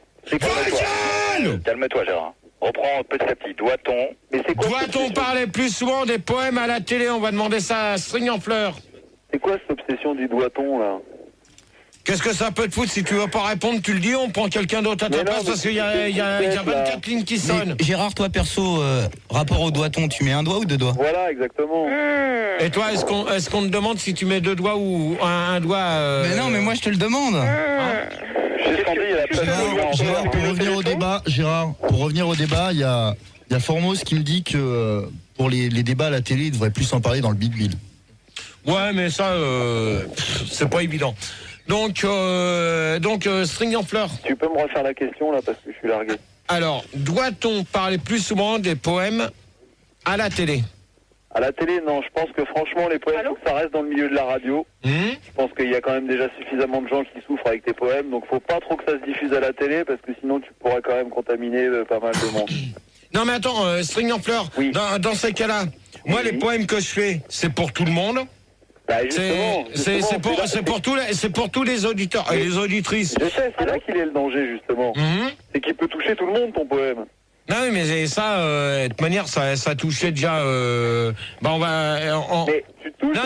Calme-toi, Gérard. Reprends petit à petit. Doit-on parler plus souvent des poèmes à la télé? On va demander ça à String en fleurs. C'est quoi cette obsession du doit-on, là? Qu'est-ce que ça peut te foutre? Si tu veux pas répondre, tu le dis, on prend quelqu'un d'autre à ta place parce qu'il y a 24 lignes qui sonnent. Gérard, toi perso, rapport au doigt-on, tu mets un doigt ou deux doigts? Voilà, exactement. Et toi, est-ce qu'on te demande si tu mets deux doigts ou un doigt Mais non, mais moi je te le demande. Gérard, pour revenir au débat, il y a Formose qui me dit que pour les débats à la télé, il devrait plus en parler dans le Big Bill. Ouais, mais ça, c'est pas évident. Donc, String en fleurs. Tu peux me refaire la question, là, parce que je suis largué. Alors, doit-on parler plus souvent des poèmes à la télé? À la télé, non. Je pense que franchement, les poèmes, faut que ça reste dans le milieu de la radio. Je pense qu'il y a quand même déjà suffisamment de gens qui souffrent avec tes poèmes. Donc, faut pas trop que ça se diffuse à la télé, parce que sinon, tu pourrais quand même contaminer pas mal de monde. Non, mais attends, String en fleurs, dans ces cas-là, moi, les poèmes que je fais, c'est pour tout le monde. Bah, c'est pour tous les auditeurs et les auditrices. Je sais, c'est là qu'il est le danger, justement. C'est qu'il peut toucher tout le monde, ton poème. Non, mais ça, de toute manière, ça touchait déjà... on va... Mais tu touches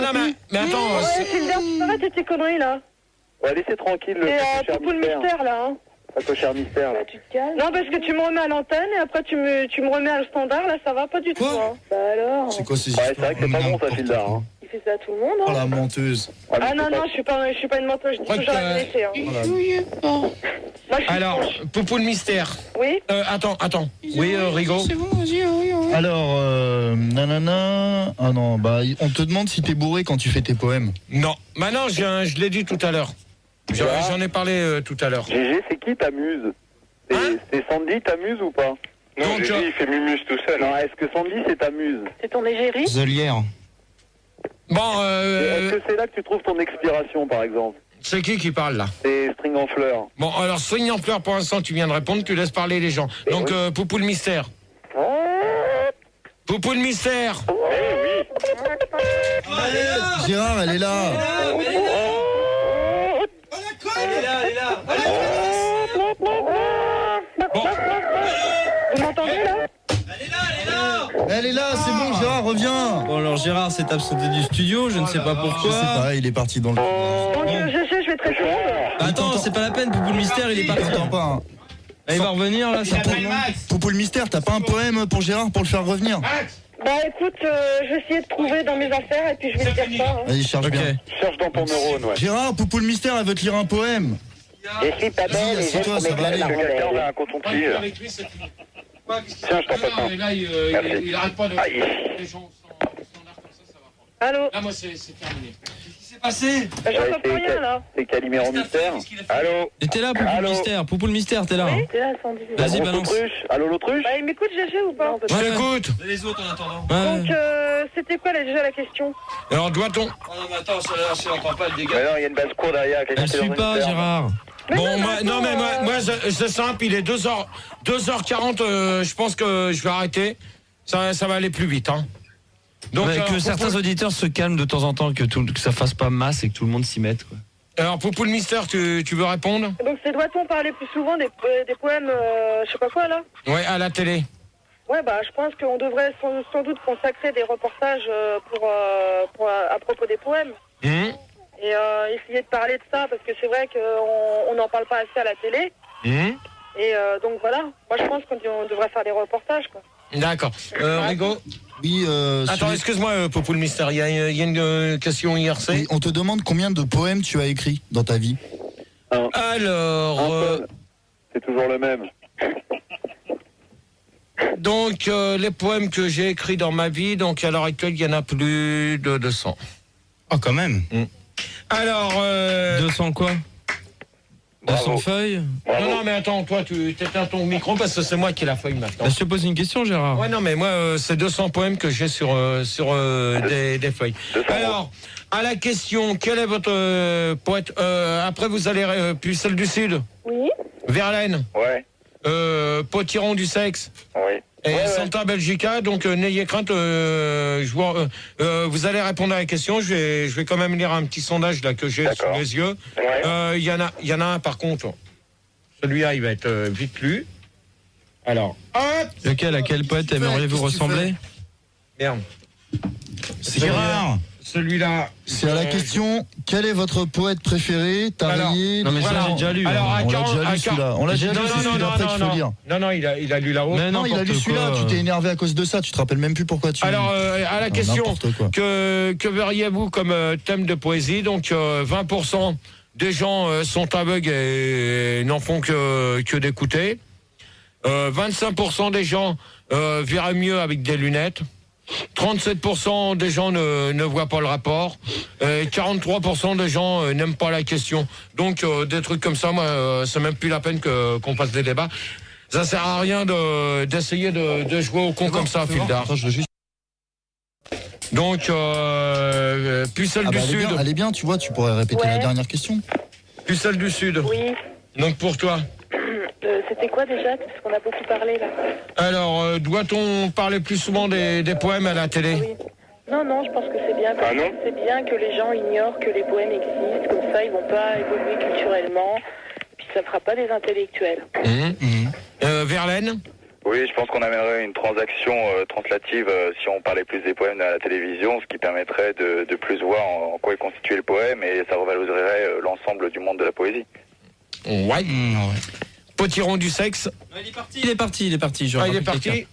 mais attends... Gilbert, tu peux arrêter tes conneries, là? Ouais, laissez tranquille le le mystère, là, hein. Cochère mystère, là. Tu te calmes. Non, parce que tu me remets à l'antenne et après tu me remets à le standard, là, ça va pas du tout. Hein. Bah alors. C'est quoi ces histoires? Ouais, c'est vrai que c'est pas bon, ça, Gilbert. Hein. Il fait ça à tout le monde, hein. Oh la menteuse. Ah non, je suis pas une menteuse, je dis toujours la vérité, hein. Alors, Poupou le mystère. Oui. Attends. Oui, Rigaud. C'est bon, vas-y, oui. Alors, nanana... Ah non, bah, on te demande si t'es bourré quand tu fais tes poèmes. Non. Maintenant, je l'ai dit tout à l'heure. J'en ai parlé tout à l'heure. GG, c'est qui t'amuse? C'est Sandy t'amuse ou pas? Non, GG, il fait Mumus tout seul. Non, est-ce que Sandy, c'est t'amuse? C'est ton égérie? Zolière. Bon, est-ce que c'est là que tu trouves ton expiration, par exemple? C'est qui parle, là? C'est String en fleurs. Bon, alors, String en fleurs, pour l'instant, tu viens de répondre, tu laisses parler les gens. Donc, Poupou le mystère. Poupou le mystère. Gérard, elle est là. Elle est là. Vous m'entendez, là? Elle est là, c'est bon, Gérard, reviens. Bon, alors Gérard s'est absenté du studio, je ne sais pas pourquoi. Je sais pas, il est parti dans le... Donc, je vais te répondre. Attends, c'est pas la peine, Poupou le mystère, il est parti. Attends pas, hein. Il va revenir, là, ça Poupou le mystère, t'as pas un poème pour Gérard pour le faire revenir? Bah écoute, je vais essayer de trouver dans mes affaires et puis je vais te dire ça. Hein. Vas-y, cherche bien. Cherche dans ton neurone, ouais. Gérard, Poupou le mystère, elle veut te lire un poème. Je suis pas belle et assieds-toi, ça va aller. quelqu'un a un coton-tige. Tiens, je t'en passe un. Et là, il arrête pas de... Les gens standards comme ça va Allô? Là, moi, c'est terminé. Qu'est-ce qui s'est passé? J'entends plus rien, là. C'est Calimero Mystère. Allô? T'es là, Poupou le mystère, t'es là. Oui, t'es là, 118. Vas-y, balance. Allô, l'autruche? Bah, il m'écoute, GG, ou pas? Je t'écoute. Les autres en attendant. Donc, c'était quoi, déjà, la question? Alors, doit-on... Oh non, mais attends, ça entend pas le dégât. Mais non, il y a une basse-cour derrière. Elle suit pas, Gérard. Bon, moi, c'est simple, il est 2h40, je pense que je vais arrêter. Ça va aller plus vite, hein. Donc, Que certains auditeurs se calment de temps en temps, que ça fasse pas masse et que tout le monde s'y mette, quoi. Alors, Poupou le mystère, tu veux répondre? Donc, doit-on parler plus souvent des poèmes, je sais pas quoi, là? Ouais, à la télé. Ouais, bah, je pense qu'on devrait sans doute consacrer des reportages à propos des poèmes. Et essayer de parler de ça, parce que c'est vrai qu'on n'en parle pas assez à la télé. Et donc voilà, moi je pense qu'on devrait faire des reportages, quoi. D'accord. Rigo? Oui, Attends, excuse-moi, Poupou le mystère, il y a une question IRC. oui, on te demande combien de poèmes tu as écrits dans ta vie. Alors, C'est toujours le même. donc, les poèmes que j'ai écrits dans ma vie, donc à l'heure actuelle, il y en a plus de 200. Oh, quand même. Alors, 200 quoi? 200 feuilles? non, mais attends, toi, tu t'éteins ton micro parce que c'est moi qui ai la feuille maintenant. Bah, je te pose une question, Gérard. Ouais, non, mais moi, c'est 200 poèmes que j'ai sur des feuilles. Alors, à la question, quel est votre poète après, vous allez puis celle du Sud. Oui. Verlaine. Ouais. Potiron du Sexe. Oui. Et Santa Belgica, donc n'ayez crainte, vous allez répondre à la question. Je vais quand même lire un petit sondage là que j'ai sous les yeux. Il y en a un par contre. Celui-là, il va être vite lu. Alors, hop. Lequel? À quel poète aimeriez-vous ressembler? Merde. C'est Gérard. Celui-là. C'est à la question, quel est votre poète préféré? T'as rayé. Non, mais ça, j'ai déjà lu. Alors, On l'a déjà lu celui-là. On l'a déjà lu celui-là après qu'il faut lire. Non, il a lu là-haut. Non, il a lu celui-là, tu t'es énervé à cause de ça, tu te rappelles même plus pourquoi tu... Alors, à la question, n'importe quoi. que verriez-vous comme thème de poésie? Donc, 20% des gens sont aveugles et n'en font que d'écouter. 25% des gens verraient mieux avec des lunettes. 37% des gens ne voient pas le rapport. 43% des gens n'aiment pas la question. Donc, des trucs comme ça, moi, c'est même plus la peine qu'on fasse des débats. Ça sert à rien d'essayer de jouer au con comme ça, Fildar. Donc, Pucelle du Sud. Elle est bien, tu vois, tu pourrais répéter la dernière question. Pucelle du Sud. Oui. Donc, pour toi. C'était quoi déjà? Parce qu'on a beaucoup parlé, là. Alors, doit-on parler plus souvent des poèmes à la télé? Oui. Non, je pense que c'est bien. C'est bien que les gens ignorent que les poèmes existent. Comme ça, ils vont pas évoluer culturellement. Puis ça fera pas des intellectuels. Verlaine? Oui, je pense qu'on amènerait une transaction translative si on parlait plus des poèmes à la télévision, ce qui permettrait de plus voir en quoi est constitué le poème et ça revaloriserait l'ensemble du monde de la poésie. Ouais. Potiron du Sexe. Il est parti. Il est parti. Il est parti.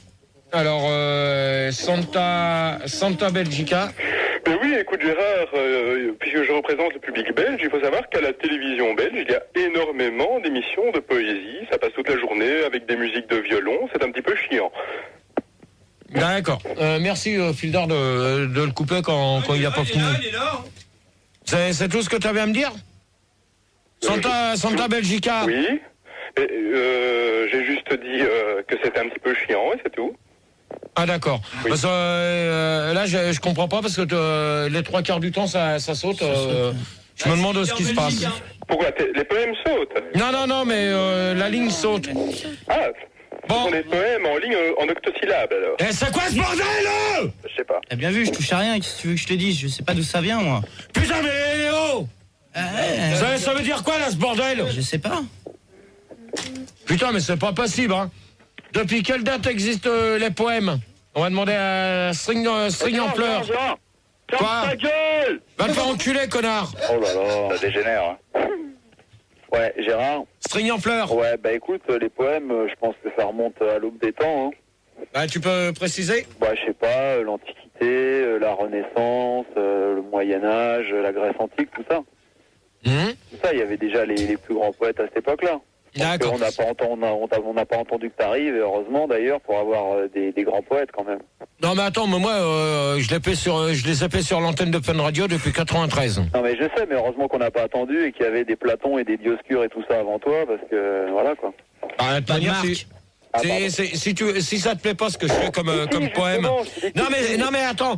Alors, Santa Belgica. Ben oui, écoute Gérard, puisque je représente le public belge, il faut savoir qu'à la télévision belge, il y a énormément d'émissions de poésie. Ça passe toute la journée avec des musiques de violon. C'est un petit peu chiant. D'accord. Merci, Fildar, de le couper quand il n'a pas fini. C'est tout ce que tu avais à me dire? Santa Belgica. Oui. J'ai juste dit que c'était un petit peu chiant et c'est tout. Ah d'accord. Oui. Parce que là je comprends pas parce que les 3/4 du temps ça saute. Je me demande ce qui se passe. Pourquoi les poèmes sautent? Non mais la ligne saute. Ah. Bon. Ce sont des poèmes en ligne en octosyllabes alors. Eh, c'est quoi ce bordel là? Je sais pas. T'as bien vu, je touche à rien, qu'est-ce que tu veux que je te dise? Je sais pas d'où ça vient moi. Putain mais Léo, ça veut dire quoi là ce bordel? Je sais pas. Putain mais c'est pas possible hein. Depuis quelle date existent les poèmes? On va demander à String en pleurs. Quoi? Ta gueule! Va te faire enculer, connard! Oh là là, ça dégénère. Hein. Ouais, Gérard? String en fleurs. Ouais, bah écoute, les poèmes, je pense que ça remonte à l'aube des temps. Hein. Bah, tu peux préciser? Bah, je sais pas, l'Antiquité, la Renaissance, le Moyen-Âge, la Grèce antique, tout ça. Tout ça, il y avait déjà les plus grands poètes à cette époque-là. D'accord. On n'a pas entendu que t'arrives, et heureusement d'ailleurs, pour avoir des grands poètes quand même. Non mais attends, mais moi je les ai fait sur l'antenne de Fun Radio depuis 93. Non mais je sais, mais heureusement qu'on n'a pas attendu et qu'il y avait des Platons et des Dioscures et tout ça avant toi, parce que voilà quoi. Ah, de manière, si ça te plaît pas ce que je fais comme poème. Non mais attends,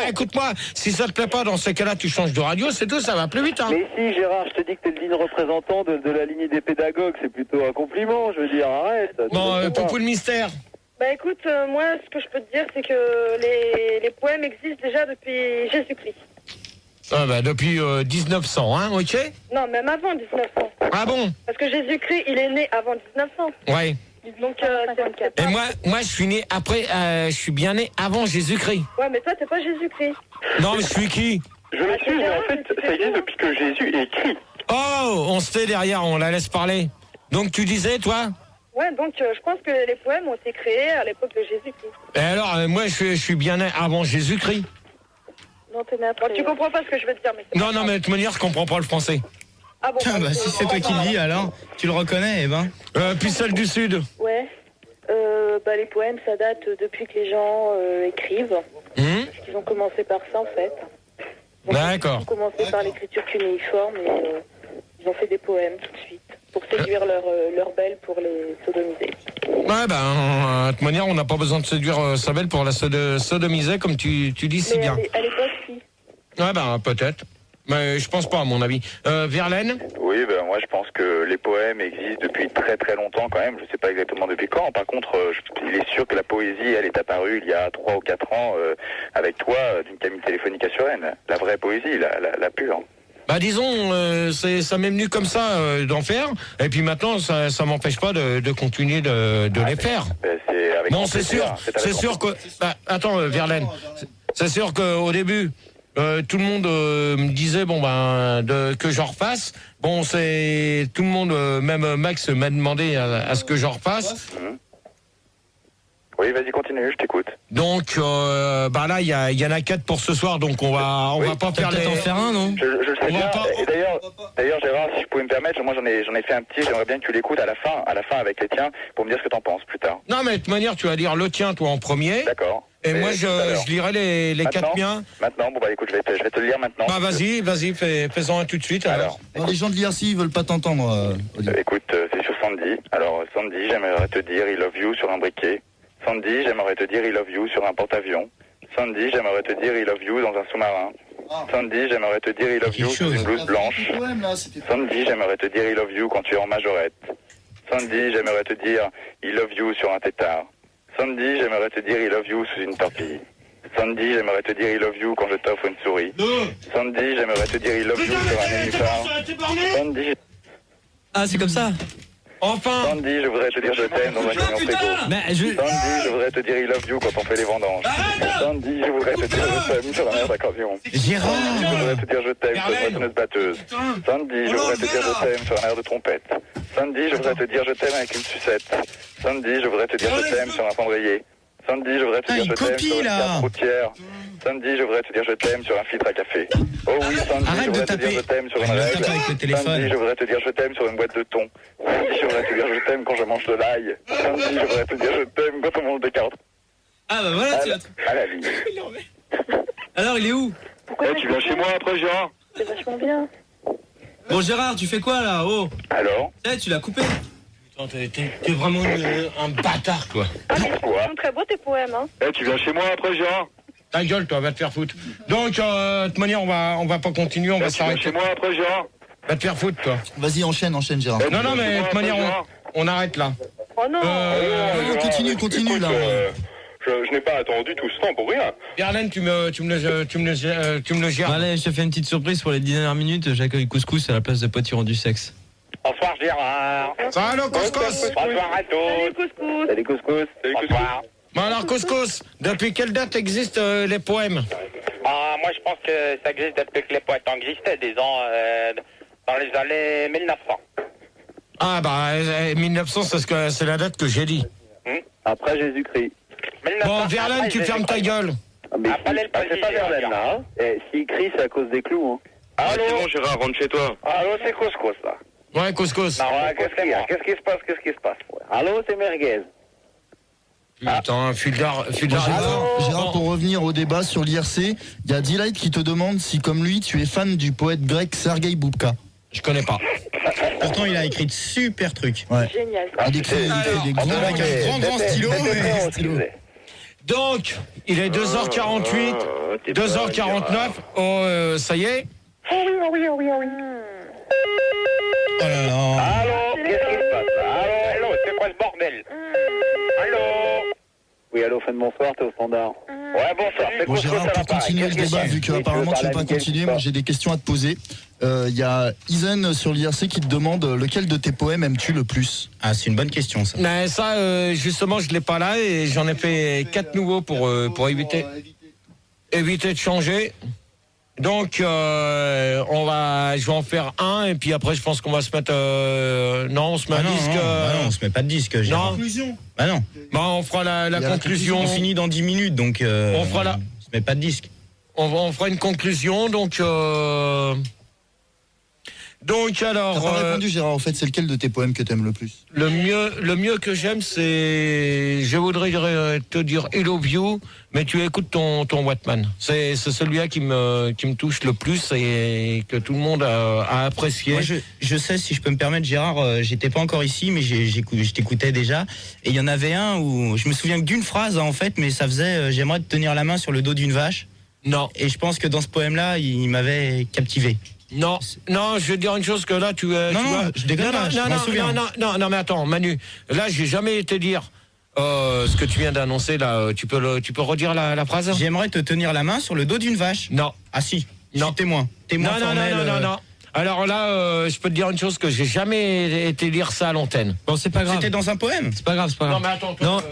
écoute-moi. Si ça te plaît pas, dans ces cas-là, tu changes de radio, c'est tout, ça va plus vite. Hein. Mais si Gérard, je te dis que t'es le digne représentant de la lignée des pédagogues, c'est plutôt un compliment, je veux dire, arrête. Bon, Poupou le mystère. Bah écoute, moi ce que je peux te dire c'est que les poèmes existent déjà depuis Jésus-Christ. Ah bah depuis 1900, hein, ok. Non, même avant 1900. Ah bon? Parce que Jésus-Christ, il est né avant 1900. Ouais. Donc c'est... Et moi je suis né après, je suis bien né avant Jésus-Christ. Ouais, mais toi t'es pas Jésus-Christ. Non, mais je suis qui? Je m'excuse, mais en fait, ça existe depuis que Jésus écrit. Oh, on se tait derrière, on la laisse parler. Donc tu disais, toi? Ouais, donc je pense que les poèmes ont été créés à l'époque de Jésus-Christ. Et alors, moi je suis bien né avant Jésus-Christ. Non, t'es n'importe. Tu comprends pas ce que je veux te dire, mais c'est Non, mais de toute manière, je comprends pas le français. Ah bon, bah, si c'est toi qui le dis, alors, tu le reconnais, eh ben. Puis celle du Sud. Ouais. Bah, les poèmes, ça date depuis que les gens écrivent. Ils ont commencé par ça, en fait. D'accord. Ils ont commencé par l'écriture cunéiforme et ils ont fait des poèmes tout de suite pour séduire leur belle, pour les sodomiser. Ouais, de toute manière, on n'a pas besoin de séduire sa belle pour la sodomiser, comme tu dis si bien. À l'époque, si. Ouais, peut-être. Mais je pense pas, à mon avis. Verlaine? Oui, moi je pense que les poèmes existent depuis très très longtemps quand même. Je sais pas exactement depuis quand. Par contre, il est sûr que la poésie, elle est apparue il y a 3 ou 4 ans avec toi d'une cabine téléphonique à Suresnes. La vraie poésie, la pure. Disons, ça m'est venu comme ça d'en faire, et puis maintenant ça m'empêche pas de continuer de les faire. Bon, c'est sûr que... attends, Verlaine, c'est sûr qu'au début, tout le monde me disait que j'en refasse. Bon, c'est tout le monde, même Max m'a demandé à ce que j'en refasse. Oui, vas-y, continue, je t'écoute. Donc, là, il y en a 4 pour ce soir, donc on va pas faire les... en faire un, non? Je le sais bien. Et d'ailleurs, Gérard, si je pouvais me permettre, moi j'en ai fait un petit, j'aimerais bien que tu l'écoutes à la fin avec les tiens, pour me dire ce que t'en penses plus tard. Non, mais de toute manière, tu vas dire le tien, toi, en premier. D'accord. Et moi, je lirai les 4 miens. Maintenant, écoute, je vais te le lire maintenant. Vas-y, fais-en un tout de suite, alors. Les gens de l'IRC, ils veulent pas t'entendre. Écoute, c'est sur Sandy. Alors, Sandy, j'aimerais te dire I love you sur un briquet. Sandy, j'aimerais te dire I love you sur un porte-avions. Sandy, j'aimerais te dire I love you dans un sous-marin. Sandy, j'aimerais te dire I love you sur une blouse blanche. Sandy, j'aimerais te dire I love you quand tu es en majorette. Sandy, j'aimerais te dire I love you sur un tétard. Sandy, j'aimerais te dire I love you sous une torpille. Sandy, j'aimerais te dire I love you quand je t'offre une souris. Sandy, j'aimerais te dire I love you sur un nénuphar. Sandy... Ah, c'est comme ça. Enfin. Sandy, je voudrais te dire je t'aime dans un camion frigo. Sandy, je voudrais te dire I love you quand on fait les vendanges. Sandy, je voudrais te dire je t'aime sur un air d'accordion. Gérard, Sandy, je voudrais te dire je t'aime sur une moissonneuse batteuse. Sandy, je voudrais te dire je t'aime sur un air de trompette. Sandy, je voudrais te dire je t'aime avec une sucette. Sandy, je voudrais te dire je t'aime sur un cendrier. Sandy, je voudrais te dire je t'aime sur une carte routière. Sandy, je voudrais te dire je t'aime sur un filtre à café. Oh oui, Sandy, je voudrais te dire je t'aime sur une règle. Sandy, je voudrais te dire je t'aime sur une boîte de thon. Sandy, je voudrais te dire je t'aime quand je mange de l'ail. Sandy, je voudrais te dire je t'aime quand on mange des carottes. Ah bah voilà, tu à la vie. Alors, il est où? Tu viens chez moi après, Gérard? C'est vachement bien. Bon, Gérard, tu fais quoi là? Oh. Alors? Tu l'as coupé? Putain, t'es vraiment un bâtard, toi. Ah, mais ils sont très beaux tes poèmes, hein. Tu viens chez moi après, Gérard? Ta gueule, toi, va te faire foutre. Donc, de toute manière, on va pas continuer, on va s'arrêter. Tu viens chez moi après, Gérard? Va te faire foutre, toi. Vas-y, enchaîne, Gérard. Non, mais de toute manière, on arrête là. Oh non. Continue là. Je n'ai pas attendu tout ce temps pour rien. Verlaine, tu me le gères. Allez, je te fais une petite surprise pour les 10 dernières minutes. J'accueille Couscous à la place de Potiron du sexe. Bonsoir, Gérard. Salut, Couscous. Bonsoir à tous. Salut, Couscous. Salut, Couscous. Bonsoir. Bon alors, Couscous, depuis quelle date existent les poèmes? Moi, je pense que ça existe depuis que les poètes existaient, disons, dans les années 1900. Ah 1900, c'est la date que j'ai dit. Après Jésus-Christ. Bon, Verlaine, tu fermes ta gueule. C'est pas Verlaine, là. Hein. S'il crie, c'est à cause des clous. Hein. Allô, c'est bon, Gérard, rentre chez toi. Allô, c'est Couscous, là. Ouais, couscous. Non, qu'est-ce qu'il y a? Qu'est-ce qui se passe? Ouais. Allô, c'est Merguez. Putain, fil d'art. Gérard, pour revenir au débat sur l'IRC, il y a Delight qui te demande si, comme lui, tu es fan du poète grec Sergueï Boubka. Je connais pas. Pourtant, il a écrit de super trucs. Ouais. Génial. Il écrit des grands Avec un grand stylo. Donc, il est 2h48, 2h49. Oh, ça y est. Oui. Oh là là. Allô, qu'est-ce qui se passe là? Allô, c'est quoi ce bordel? Allô? Oui, allô, fin de bonsoir, t'es au standard. Ouais, bonsoir, c'est Bon, Gérard, pour continuer le débat, vu qu'apparemment tu ne veux pas continuer, moi j'ai des questions à te poser. Il y a Isen sur l'IRC qui te demande lequel de tes poèmes aimes-tu le plus? Ah, c'est une bonne question, ça. Mais ça, justement, je l'ai pas là et j'en ai fait 4 nouveaux pour éviter de changer. Donc, je vais en faire un et puis après, je pense qu'on va se mettre. Non, on se met un disque. Non, on se met pas de disque. Gérard. Conclusion. Bah non. Bah, on fera la conclusion. On finit dans 10 minutes, donc. On fera on se met pas de disque. On fera une conclusion, donc. Donc alors. T'as pas répondu, Gérard. En fait, c'est lequel de tes poèmes que t'aimes le plus? Le mieux que j'aime, c'est. Je voudrais te dire I love you, mais tu écoutes ton Wattman. C'est celui-là qui me touche le plus et que tout le monde a apprécié. Moi, je sais, si je peux me permettre, Gérard, j'étais pas encore ici, mais je t'écoutais déjà. Et il y en avait un où je me souviens que d'une phrase, en fait, mais ça faisait j'aimerais te tenir la main sur le dos d'une vache. Non. Et je pense que dans ce poème-là, il m'avait captivé. Non, je vais te dire une chose que là tu je déconne pas, je m'en souviens. Non, mais attends, Manu, là j'ai jamais été dire ce que tu viens d'annoncer là. Tu peux redire la phrase? J'aimerais te tenir la main sur le dos d'une vache. Non. Ah si. Non. Je suis témoin. Non. Alors là, je peux te dire une chose que j'ai jamais été lire ça à l'antenne. Bon, c'est pas grave. C'était dans un poème. C'est pas grave. Non, mais attends. Non.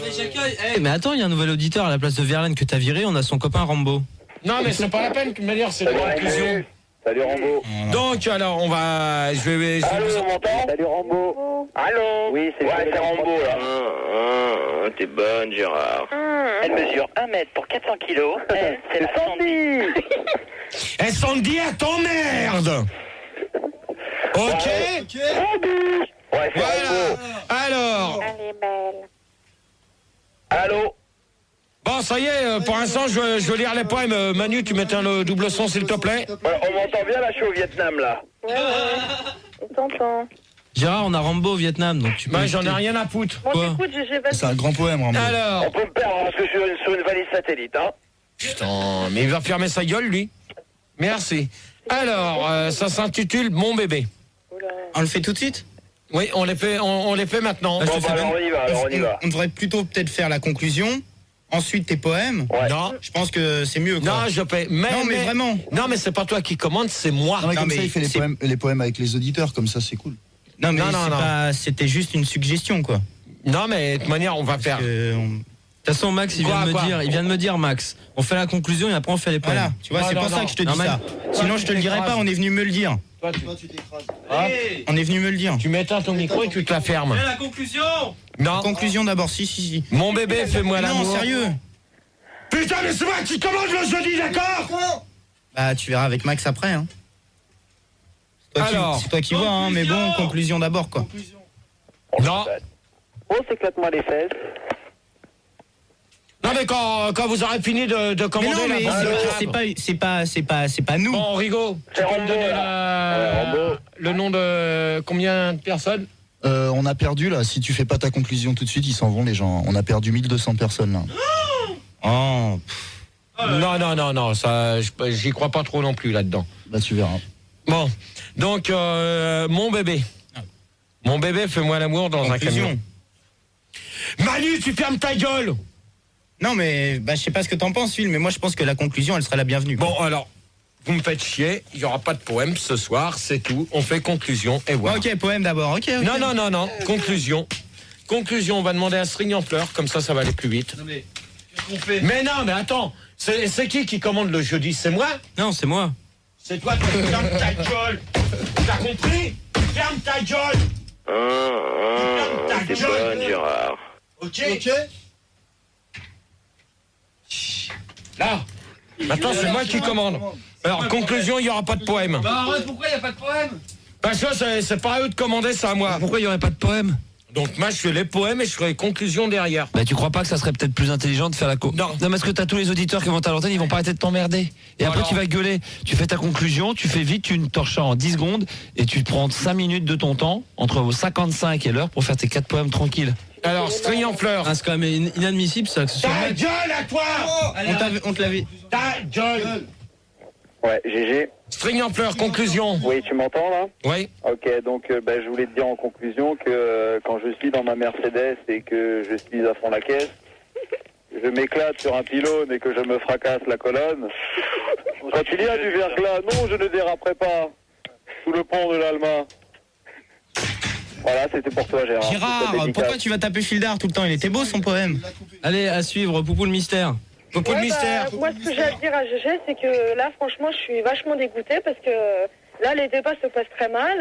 Mais attends, il y a un nouvel auditeur à la place de Verlaine que t'as viré. On a son copain Rambo. Non, mais c'est pas la peine de me dire, c'est la conclusion. Salut Rambo. Donc alors on va. Allô, on m'entend? Salut Rambo. Allô? Oui, c'est Rambo là. T'es bonne, Gérard. Elle mesure 1 mètre pour 400 kilos. C'est la Sandy. Eh Sandy, à ton merde. Ok. Ouais, c'est Rambo. Alors. Elle est belle. Allô? Bon, ça y est, pour l'instant, je veux lire les poèmes. Manu, tu m'éteins le double son, s'il te plaît. Ouais, on m'entend bien là, je suis au Vietnam là. Ouais. On t'entend. Gérard, on a Rambo au Vietnam, donc tu peux. Bah, j'en ai rien à foutre. Bon, Quoi? écoute, j'ai vas-y. C'est un grand poème, Rambo. Alors. On peut me perdre parce que je suis sur une valise satellite, hein. Putain, mais il va fermer sa gueule, lui. Merci. Alors, ça s'intitule Mon bébé. On le fait tout de suite? Oui, on les fait maintenant. Bah, Bon, bah, alors on y va. On devrait plutôt peut-être faire la conclusion. Ensuite tes poèmes. Ouais. Non. Je pense que c'est mieux. Quoi. Non, je paie. Non, mais vraiment. Non, mais c'est pas toi qui commande, c'est moi. Non, mais comme mais ça, il fait les poèmes avec les auditeurs, comme ça, c'est cool. Non, mais Non, c'est non. pas. C'était juste une suggestion, quoi. Non, mais de toute manière, on va faire. De toute façon, Max, il vient de me dire, Max. On fait la conclusion et après on fait les poèmes. Voilà, tu vois, c'est pour ça que je te dis ça. Sinon, je te le dirais pas, on est venu me le dire. Toi, tu t'écrases. On est venu me le dire. Tu m'éteins ton micro et tu te la fermes. la conclusion. Non. Conclusion d'abord, si. Mon bébé, fais-moi l'amour. Non, sérieux. Putain, mais c'est moi qui commande le jeudi, d'accord? Bah, tu verras avec Max après, hein. C'est toi qui vois, hein, mais bon, conclusion d'abord, quoi. Non. Oh, s'éclate-moi les fesses. Non, mais quand vous aurez fini de commander Mais non, mais c'est pas nous. Bon, Rigaud, tu peux me donner le nom de combien de personnes? On a perdu là, si tu fais pas ta conclusion tout de suite, ils s'en vont les gens. On a perdu 1200 personnes là. Oh. Non, ça, j'y crois pas trop non plus là-dedans. Bah tu verras. Bon, donc mon bébé. Mon bébé, fais-moi l'amour dans un camion. Manu, tu fermes ta gueule. Non, mais je sais pas ce que t'en penses, Phil, mais moi je pense que la conclusion, elle serait la bienvenue. Bon, alors, vous me faites chier, il y aura pas de poème ce soir, c'est tout. On fait conclusion et voilà. Ok, poème d'abord, ok. Non, conclusion. Conclusion, on va demander à String en fleurs, comme ça va aller plus vite. Non, mais qu'est-ce qu'on fait? Mais non, mais attends, c'est qui commande le jeudi? C'est moi? Non, c'est moi. C'est toi qui ferme ta gueule. T'as compris? Ferme ta gueule. C'est bonne, Gérard. Ok. Là, maintenant c'est moi qui commande. Alors, conclusion, il n'y aura pas de poème. Bah arrête, pourquoi il n'y a pas de poème? Parce que c'est pas à eux de commander, ça à moi. Pourquoi il n'y aurait pas de poème? Donc moi je fais les poèmes et je ferai les conclusions derrière. Bah tu crois pas que ça serait peut-être plus intelligent de faire la Non. Non, parce que t'as tous les auditeurs qui vont à l'antenne, ils vont pas arrêter de t'emmerder. Et après Alors tu vas gueuler. Tu fais ta conclusion, tu fais vite, tu torches ça en 10 secondes et tu te prends 5 minutes de ton temps, entre 55 et l'heure, pour faire tes 4 poèmes tranquilles. Alors, string en fleurs. Ah, c'est quand même inadmissible ça. Que ce soit Ta bête. gueule à toi. On te l'avait. Ta gueule. Ouais, GG. String en fleurs, conclusion. Oui, tu m'entends là? Oui. Ok, donc je voulais te dire en conclusion que quand je suis dans ma Mercedes et que je suis à fond la caisse, je m'éclate sur un pylône et que je me fracasse la colonne. Quand il y a du verglas, non, je ne déraperai pas. Sous le pont de l'Alma. Voilà, c'était pour toi, Gérard. Gérard, pourquoi tu vas taper Fildar tout le temps? Il était beau son poème. Allez, à suivre, Poupou le mystère. Poupou le mystère. Moi, ce que j'ai à dire à GG, c'est que là, franchement, je suis vachement dégoûtée parce que là, les débats se passent très mal.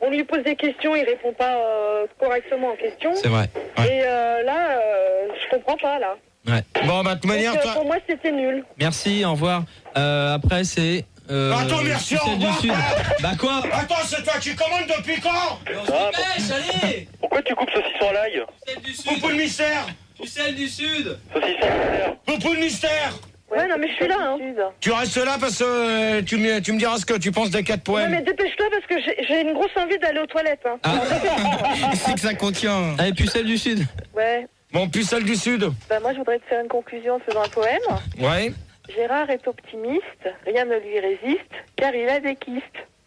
On lui pose des questions, il répond pas correctement aux questions. C'est vrai. Et là, je comprends pas, là. Ouais. Bon, bah, de toute manière, Donc, toi. pour moi, c'était nul. Merci, au revoir. Après, c'est. Attends, merci, au celle du revoir. Sud. Bah quoi? Attends, c'est toi qui commandes depuis quand? Allez. Pourquoi tu coupes saucisson à l'ail? Celle du Sud. Poupou le mystère. Tu celle du Sud. Saucisson à l'ail. Poupou le mystère. Ouais, non, mais je suis là, hein. Tu restes là parce que tu me diras ce que tu penses des 4 Ouais, poèmes. mais dépêche-toi parce que j'ai une grosse envie d'aller aux toilettes, hein. C'est que ça contient. Allez, puis celle du Sud. Ouais. Bon, puis celle du Sud. Bah, moi, je voudrais te faire une conclusion en faisant un poème. Ouais. Gérard est optimiste, rien ne lui résiste, car il a des kystes.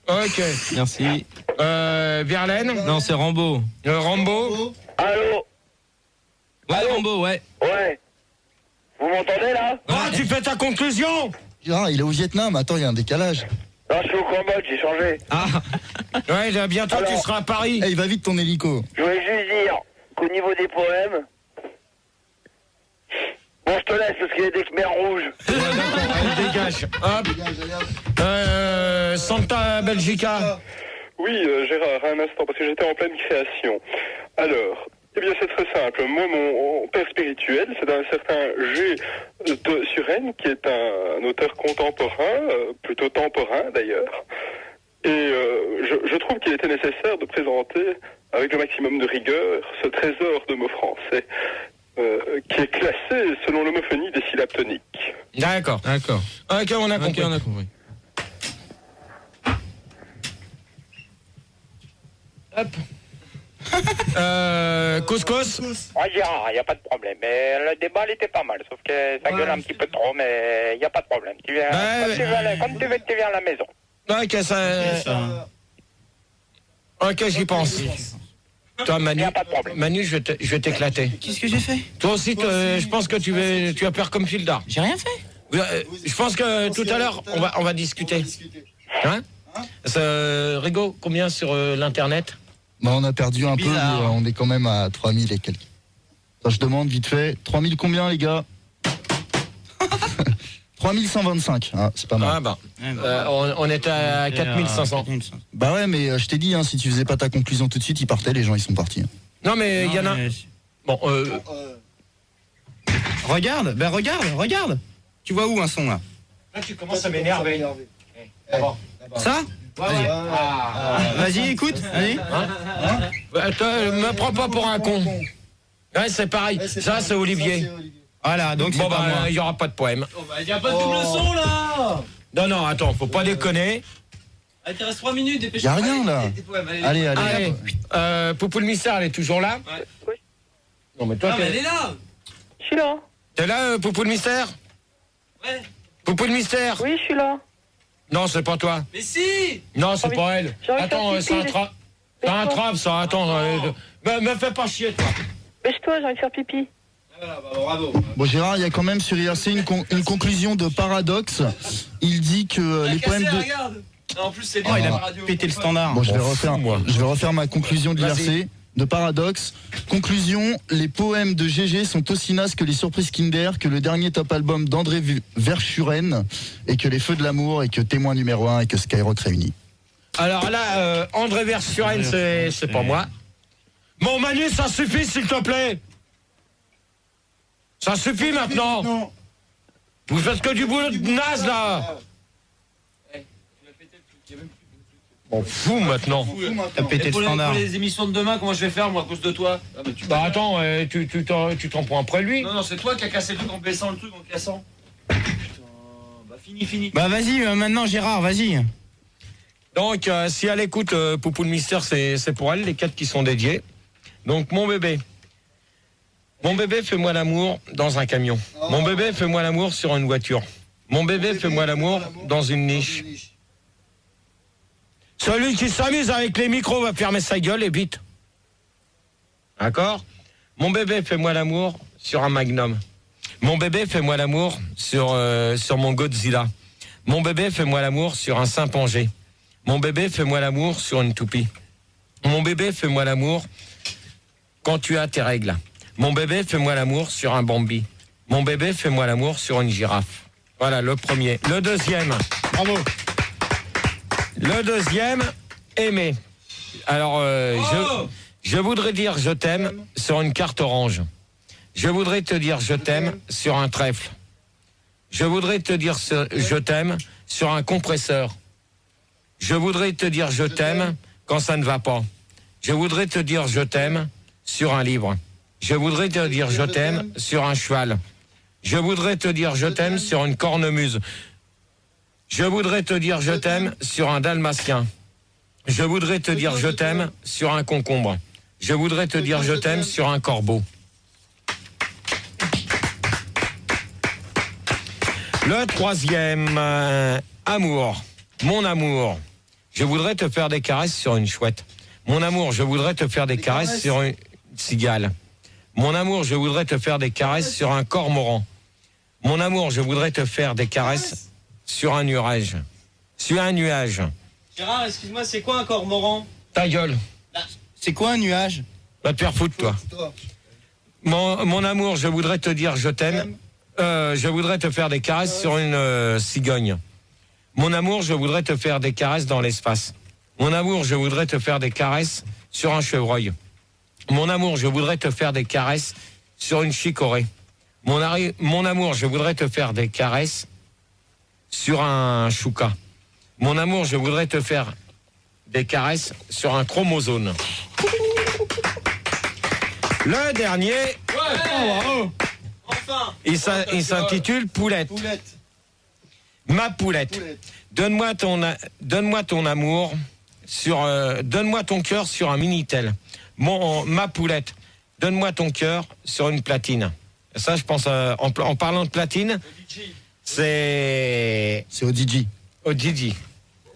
Ok. Merci. Verlaine. Non, c'est Rambo. Rambo. Allô? Ouais, Rambo, ouais. Ouais. Vous m'entendez là? Ah, tu fais ta conclusion. Gérard, il est au Vietnam. Attends, il y a un décalage. Non, je suis au Cambodge, j'ai changé. Ah. Ouais, là, bientôt Alors. tu seras à Paris. Eh, il va vite ton hélico. Je voulais juste dire qu'au niveau des poèmes... Bon, je te laisse parce qu'il y a des Khmers rouges. Ouais, d'accord, allez, dégage. Hop. Santa Belgica. Oui, Gérard, un instant, parce que j'étais en pleine création. Alors, eh bien, c'est très simple. Moi, mon père spirituel, c'est un certain G. de Suresnes, qui est un auteur contemporain, plutôt temporain d'ailleurs. Et je trouve qu'il était nécessaire de présenter, avec le maximum de rigueur, ce trésor de mots français, qui est classé selon l'homophonie des syllabes toniques. D'accord. D'accord. Ok, on a compris. Ok, on a compris. Hop. Couscous. Ouais, Gérard, il n'y a pas de problème. Mais le débat, il était pas mal. Sauf que ça gueule un petit peu trop, mais il n'y a pas de problème. Tu viens, comme tu veux, tu viens à la maison. Ok, ça. Ok, j'y pense. Toi, Manu, Manu, je vais t'éclater. Qu'est-ce que j'ai fait? Toi aussi, je pense que tu vas faire comme Fildar. J'ai rien fait. Je pense que tout à l'heure, on va discuter. Hein? Rigo, combien sur l'internet? Bah, on a perdu un Bizarre. peu, on est quand même à 3000 et quelques. Ça, je demande vite fait, 3000 combien les gars? 3125, hein, c'est pas mal. Ah bah, on était à 4500. Bah ouais, mais je t'ai dit, hein, si tu faisais pas ta conclusion tout de suite, ils partaient, les gens ils sont partis. Non mais il y en a... Bon, Regarde, ben regarde. Tu vois où un son là? Là tu commences à m'énerver. Ça? Vas-y, écoute. Allez. Me prends pas pour un con. Ouais, c'est pareil. Ça, c'est Olivier. Voilà, donc c'est bon, pas moi. Il y aura pas de poème. Il n'y a pas de double son là. Non, attends, faut pas déconner. Allez, il te reste 3 minutes, Y dépêche-toi. a rien là. Allez. Poupou le mystère, elle est toujours là? Oui. Non, mais toi, Ah, mais elle est là. Je suis là. T'es là, Poupou le mystère? Ouais. Poupou le mystère? Oui, je suis là. Non, c'est pas toi. Mais si. Non, c'est pas elle. J'ai envie de Attends, faire c'est un pipi. trap. C'est un trap, ça. Attends, me fais pas chier, toi. Bêche-toi, j'ai envie de faire pipi. Bravo. Bon Gérard, il y a quand même sur IRC une conclusion de Paradoxe. Il dit que les poèmes de... Regarde. En plus, c'est Oh, il a pété le standard. Bon, je vais refaire ma conclusion de Vas-y. l'IRC. De Paradoxe. Conclusion, les poèmes de GG sont aussi nazes que les surprises Kinder, que le dernier top album d'André Verschuren, et que les Feux de l'amour, et que Témoin numéro 1, et que Skyrock réunis. Alors là, André Verschuren, c'est pas moi. Mon Manu, ça suffit, s'il te plaît. Ça suffit maintenant. Non. Vous faites que du boulot de naze, là. On fout maintenant. T'as pété le pour standard. les émissions de demain, comment je vais faire moi à cause de toi? Bah attends, tu t'en prends après lui. Non, c'est toi qui as cassé le truc en baissant le truc, en cassant. Putain, bah fini. Bah vas-y, maintenant Gérard, vas-y. Donc, si elle écoute Poupou le Mystère, c'est pour elle, les 4 qui sont dédiés. Donc, mon bébé, fais-moi l'amour dans un camion. Mon bébé, fais-moi l'amour sur une voiture. Mon bébé, fais-moi l'amour dans une niche. Celui qui s'amuse avec les micros va fermer sa gueule et vite. D'accord? Mon bébé, fais-moi l'amour sur un Magnum. Mon bébé, fais-moi l'amour sur mon Godzilla. Mon bébé, fais-moi l'amour sur un Saint-Pangé. Mon bébé, fais-moi l'amour sur une toupie. Mon bébé, fais-moi l'amour quand tu as tes règles. Mon bébé, fais-moi l'amour sur un Bambi. Mon bébé, fais-moi l'amour sur une girafe. Voilà, le premier. Le deuxième. Bravo. Le deuxième, aimer. Alors, je voudrais dire je t'aime sur une carte orange. Je voudrais te dire je t'aime sur un trèfle. Je voudrais te dire je t'aime sur un compresseur. Je voudrais te dire je t'aime quand ça ne va pas. Je voudrais te dire je t'aime sur un livre. Je voudrais te dire je t'aime sur un cheval. Je voudrais te dire je t'aime sur une cornemuse. Je voudrais te dire je t'aime sur un dalmatien. Je voudrais te dire je t'aime sur un concombre. Je voudrais te dire je t'aime sur un corbeau. Le troisième, amour. Mon amour, je voudrais te faire des caresses sur une chouette. Mon amour, je voudrais te faire des caresses sur une cigale. Mon amour, je voudrais te faire des caresses sur un cormoran. Mon amour, je voudrais te faire des caresses sur un nuage. Sur un nuage. Gérard, excuse-moi, c'est quoi un cormoran? Ta gueule. C'est quoi un nuage? Va te faire foutre, toi. Mon amour, je voudrais te dire je t'aime. Je voudrais te faire des caresses sur une cigogne. Mon amour, je voudrais te faire des caresses dans l'espace. Mon amour, je voudrais te faire des caresses sur un chevreuil. Mon amour, je voudrais te faire des caresses sur une chicorée. Mon amour, je voudrais te faire des caresses sur un chouka. Mon amour, je voudrais te faire des caresses sur un chromosome. Le dernier, Enfin. il s'intitule Poulette. Ma poulette, donne-moi ton amour donne-moi ton cœur sur un Minitel. Ma poulette, donne-moi ton cœur sur une platine. Ça, je pense, en parlant de platine, c'est ODJ. ODJ.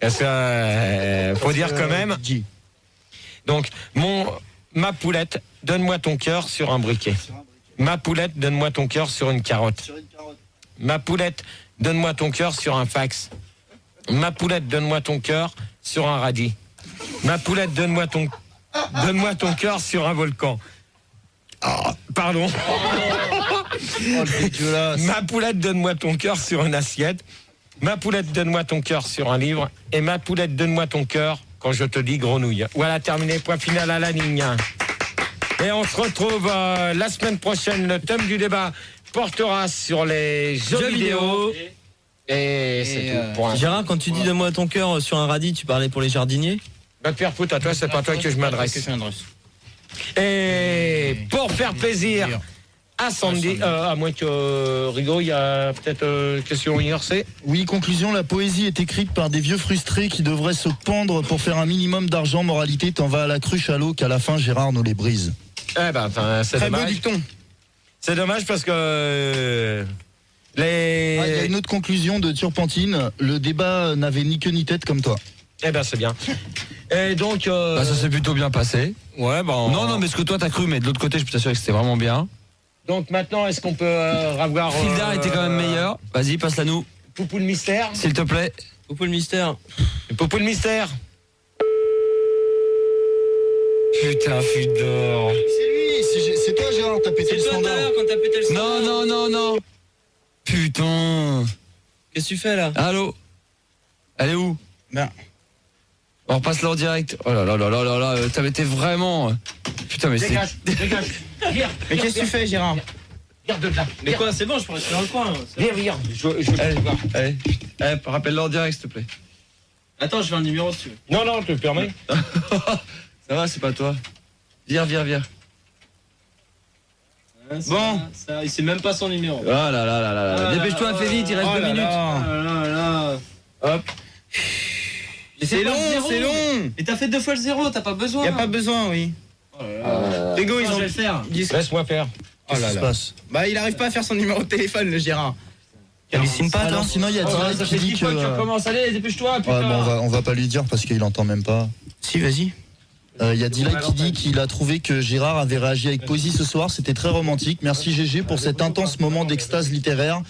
Faut dire quand même. Donc, ma poulette, donne-moi ton cœur sur un briquet. Ma poulette, donne-moi ton cœur sur une carotte. Ma poulette, donne-moi ton cœur sur un fax. Ma poulette, donne-moi ton cœur sur un radis. Ma poulette, donne-moi ton cœur sur un volcan. Oh, pardon. Ma poulette, donne-moi ton cœur sur une assiette. Ma poulette, donne-moi ton cœur sur un livre. Et ma poulette, donne-moi ton cœur quand je te dis grenouille. Voilà, terminé, point final à la ligne. Et on se retrouve la semaine prochaine. Le thème du débat portera sur les jeux vidéo. Et c'est tout pour Gérard, quand tu dis donne-moi ton cœur sur un radis, tu parlais pour les jardiniers? Va te faire foutre à toi, c'est pas à toi que je m'adresse. Et pour faire plaisir à Sandy, à moins que Rigaud, il y a peut-être question IRC. Oui, conclusion, la poésie est écrite par des vieux frustrés qui devraient se pendre pour faire un minimum d'argent. Moralité, t'en vas à la cruche à l'eau qu'à la fin Gérard nous les brise. Eh ben, c'est Très dommage. beau dicton. C'est dommage parce que Il y a une autre conclusion de Turpentine. Le débat n'avait ni queue ni tête comme toi. Eh ben, c'est bien. Et donc... ça s'est plutôt bien passé. Ouais, bon... Non, mais ce que toi t'as cru, mais de l'autre côté, je peux t'assurer que c'était vraiment bien. Donc maintenant, est-ce qu'on peut avoir... Fildar était quand même meilleur. Vas-y, passe-la nous. Poupou le mystère. S'il te plaît. Poupou le mystère. Poupou le mystère. Putain, Fildar. C'est lui, c'est toi Gérard, t'as pété le standard. Quand t'as pété le standard. Non. Putain. Qu'est-ce que tu fais là? Allô? Elle est où? Ben. On repasse là en direct. Oh là, t'as été vraiment... Putain, mais Dégage. Viens. Mais qu'est-ce que tu fais, Gérard? Viens de là. Mais quoi, c'est bon, je peux rester dans le coin. Viens. Allez, rappelle-le en direct, s'il te plaît. Attends, je fais un numéro dessus. Non, non, tu te permets. Ça va, c'est pas toi. Viens. Bon, ça, il sait même pas son numéro. Oh là là. Dépêche-toi, fais vite, il reste 2 minutes. Hop. C'est long. Et t'as fait 2 fois le 0, t'as pas besoin. Y a pas besoin, oui. Hugo, ils ont je vais le faire. Laisse-moi faire. Qu'est-ce qui se passe? Bah, il arrive pas à faire son numéro de téléphone, le Gérard. Hallucine pas, Alors toi. sinon il y a Dylan Ça qui fait dit 10 que... fois que tu recommences, allez, dépêche-toi, Ouais, putain. bon, on va pas lui dire parce qu'il entend même pas. Si, vas-y. Il y a Dylan qui dit qu'il a trouvé que Gérard avait réagi avec poésie ce soir, c'était très romantique. Merci GG pour cet intense moment d'extase littéraire.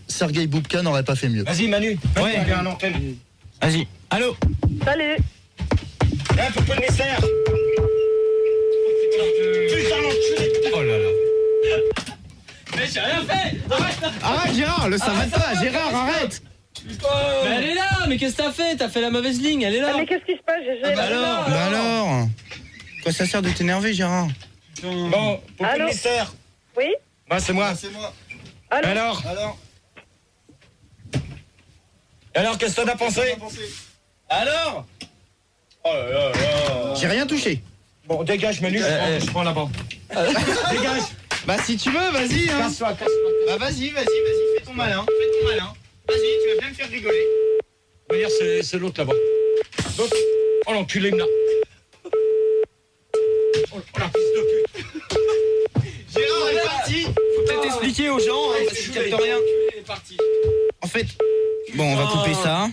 Sergueï Boubka n'aurait pas fait mieux. Vas-y, Manu. Ouais. Il y a un antenne. Vas-y. Allô. Salut. Viens, pour le mystère. Putain, l'enculé. Oh là là. Mais j'ai rien fait. Arrête, Gérard, le savate pas. Gérard, arrête. Mais elle est là, mais qu'est-ce que t'as fait? T'as fait la mauvaise ligne, elle est là. Ah, mais qu'est-ce qui se passe, GG? Bah alors. Quoi ça sert de t'énerver, Gérard? Bon, pour le Allô? mystère. Oui. Bah, c'est moi. Allô? Alors, qu'est-ce que t'en as pensé? Alors? Oh là là là. J'ai rien touché. Bon, dégage, Manu, je prends là-bas. Dégage. Bah si tu veux, vas-y, hein. Casse-toi. Bah vas-y, fais ton malin. Vas-y, tu vas bien me faire rigoler. On va dire, c'est l'autre là-bas. L'autre. Oh, l'enculé, il me l'a. Oh, la fils de pute. Gérard est parti. Faut peut-être expliquer aux gens, hein, parce qu'ils captent rien. En fait, bon, on va couper ça.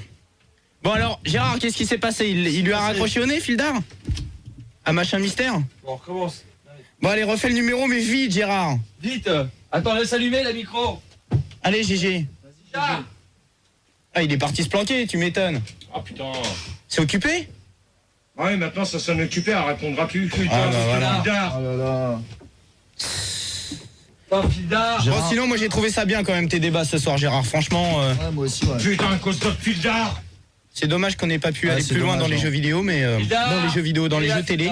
Bon alors, Gérard, qu'est-ce qui s'est passé? Il lui a raccroché au nez, Fildar? Un machin mystère? Bon, on recommence. Bon allez, refais le numéro, mais vite, Gérard. Vite. Attends, laisse allumer la micro. Allez, GG. Ah, Ah, il est parti se planquer, tu m'étonnes. Ah, putain. C'est occupé? Ouais, maintenant, ça sonne occupé, elle répondra plus. Putain, Ah, bah, voilà. Fildar. Oh là là. Putain, Fildar. Bon, sinon, moi j'ai trouvé ça bien quand même tes débats ce soir, Gérard. Franchement, Ouais, moi aussi, ouais. Putain, à cause de Fildar. c'est dommage qu'on n'ait pas pu Ouais, aller c'est plus loin dommage, dans les hein. jeux vidéo, mais Fildar. dans les jeux vidéo, dans les jeux télé.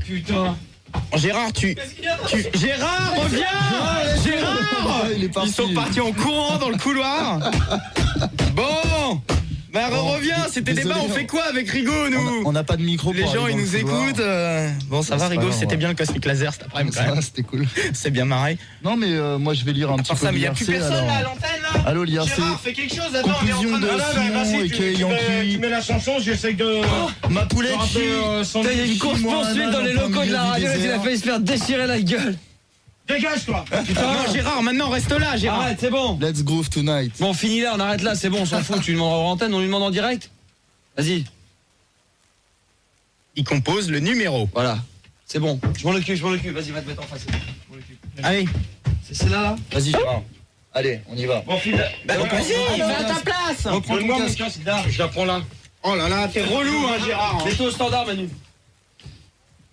Putain. Gérard, Gérard, reviens! Gérard! Il est parti. Ils sont partis en courant dans le couloir. Bon! Bah reviens, c'était désolé, débat, on fait quoi avec Rigaud, nous? On n'a pas de micro Les pour gens, aller ils dans nous le couloir. écoutent. Bon, ça va, c'est pas Rigaud, grave, c'était ouais. bien le Cosmic Laser cet après-midi quand Ça, même. c'était cool. C'est bien marré. Non mais moi je vais lire un petit Par peu ça, mais il n'y a plus l'IRC, personne là à alors. l'antenne là. Allô l'IRC. Gérard, fais quelque chose, attends, on est en Conclusion train de... de Simon et Kay tu Yankee. mets la chanson, j'essaye de... Ma poulette. Putain, il y a une course poursuite dans les locaux de la radio, il a failli se faire déchirer la gueule. Dégage, toi. Non, Gérard, maintenant reste là, Gérard. Arrête, c'est bon. Let's groove tonight. Bon, fini là, on arrête là, c'est bon, on s'en fout. Tu lui demandes en antenne, on lui demande en direct. Vas-y. Il compose le numéro. Voilà. C'est bon. Je m'en occupe. Vas-y, va te mettre en face. Allez. C'est celle-là, là. Vas-y Gérard. Allez, on y va. Bon, Fildar. Bah, vas-y, va à ta place. Donne-moi mon casque. Je la prends là. Oh là là, t'es relou, hein, Gérard. hein. Mets-toi au standard, Manu.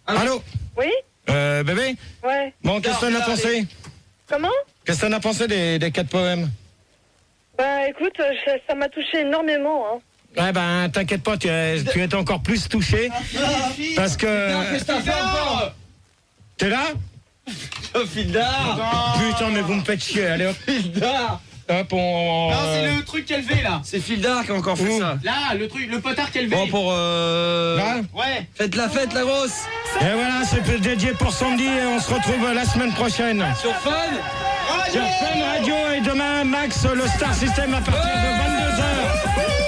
Allô. Oui. Bébé. Ouais. Bon, qu'est-ce que t'en as pensé? Comment? Qu'est-ce que t'en as pensé des 4 poèmes? Bah écoute, ça m'a touché énormément. Hein. Ouais, ben, t'inquiète pas, tu es encore plus touché. Parce que... Qu'est-ce que t'as fait encore? T'es là? Fildar. Putain, mais vous me faites chier. Allez, hop. Fildar. Hop, on... Non, c'est le truc qu'elle fait là. C'est Fildar qui a encore fait ça. Là, le truc, le potard qu'elle fait. Bon, pour Là. Ouais. faites la fête, la grosse. Et voilà, c'est dédié pour Sandy et on se retrouve la semaine prochaine. Sur Fun. Sur Fun Radio et demain, Max, le Star System à partir de 22h.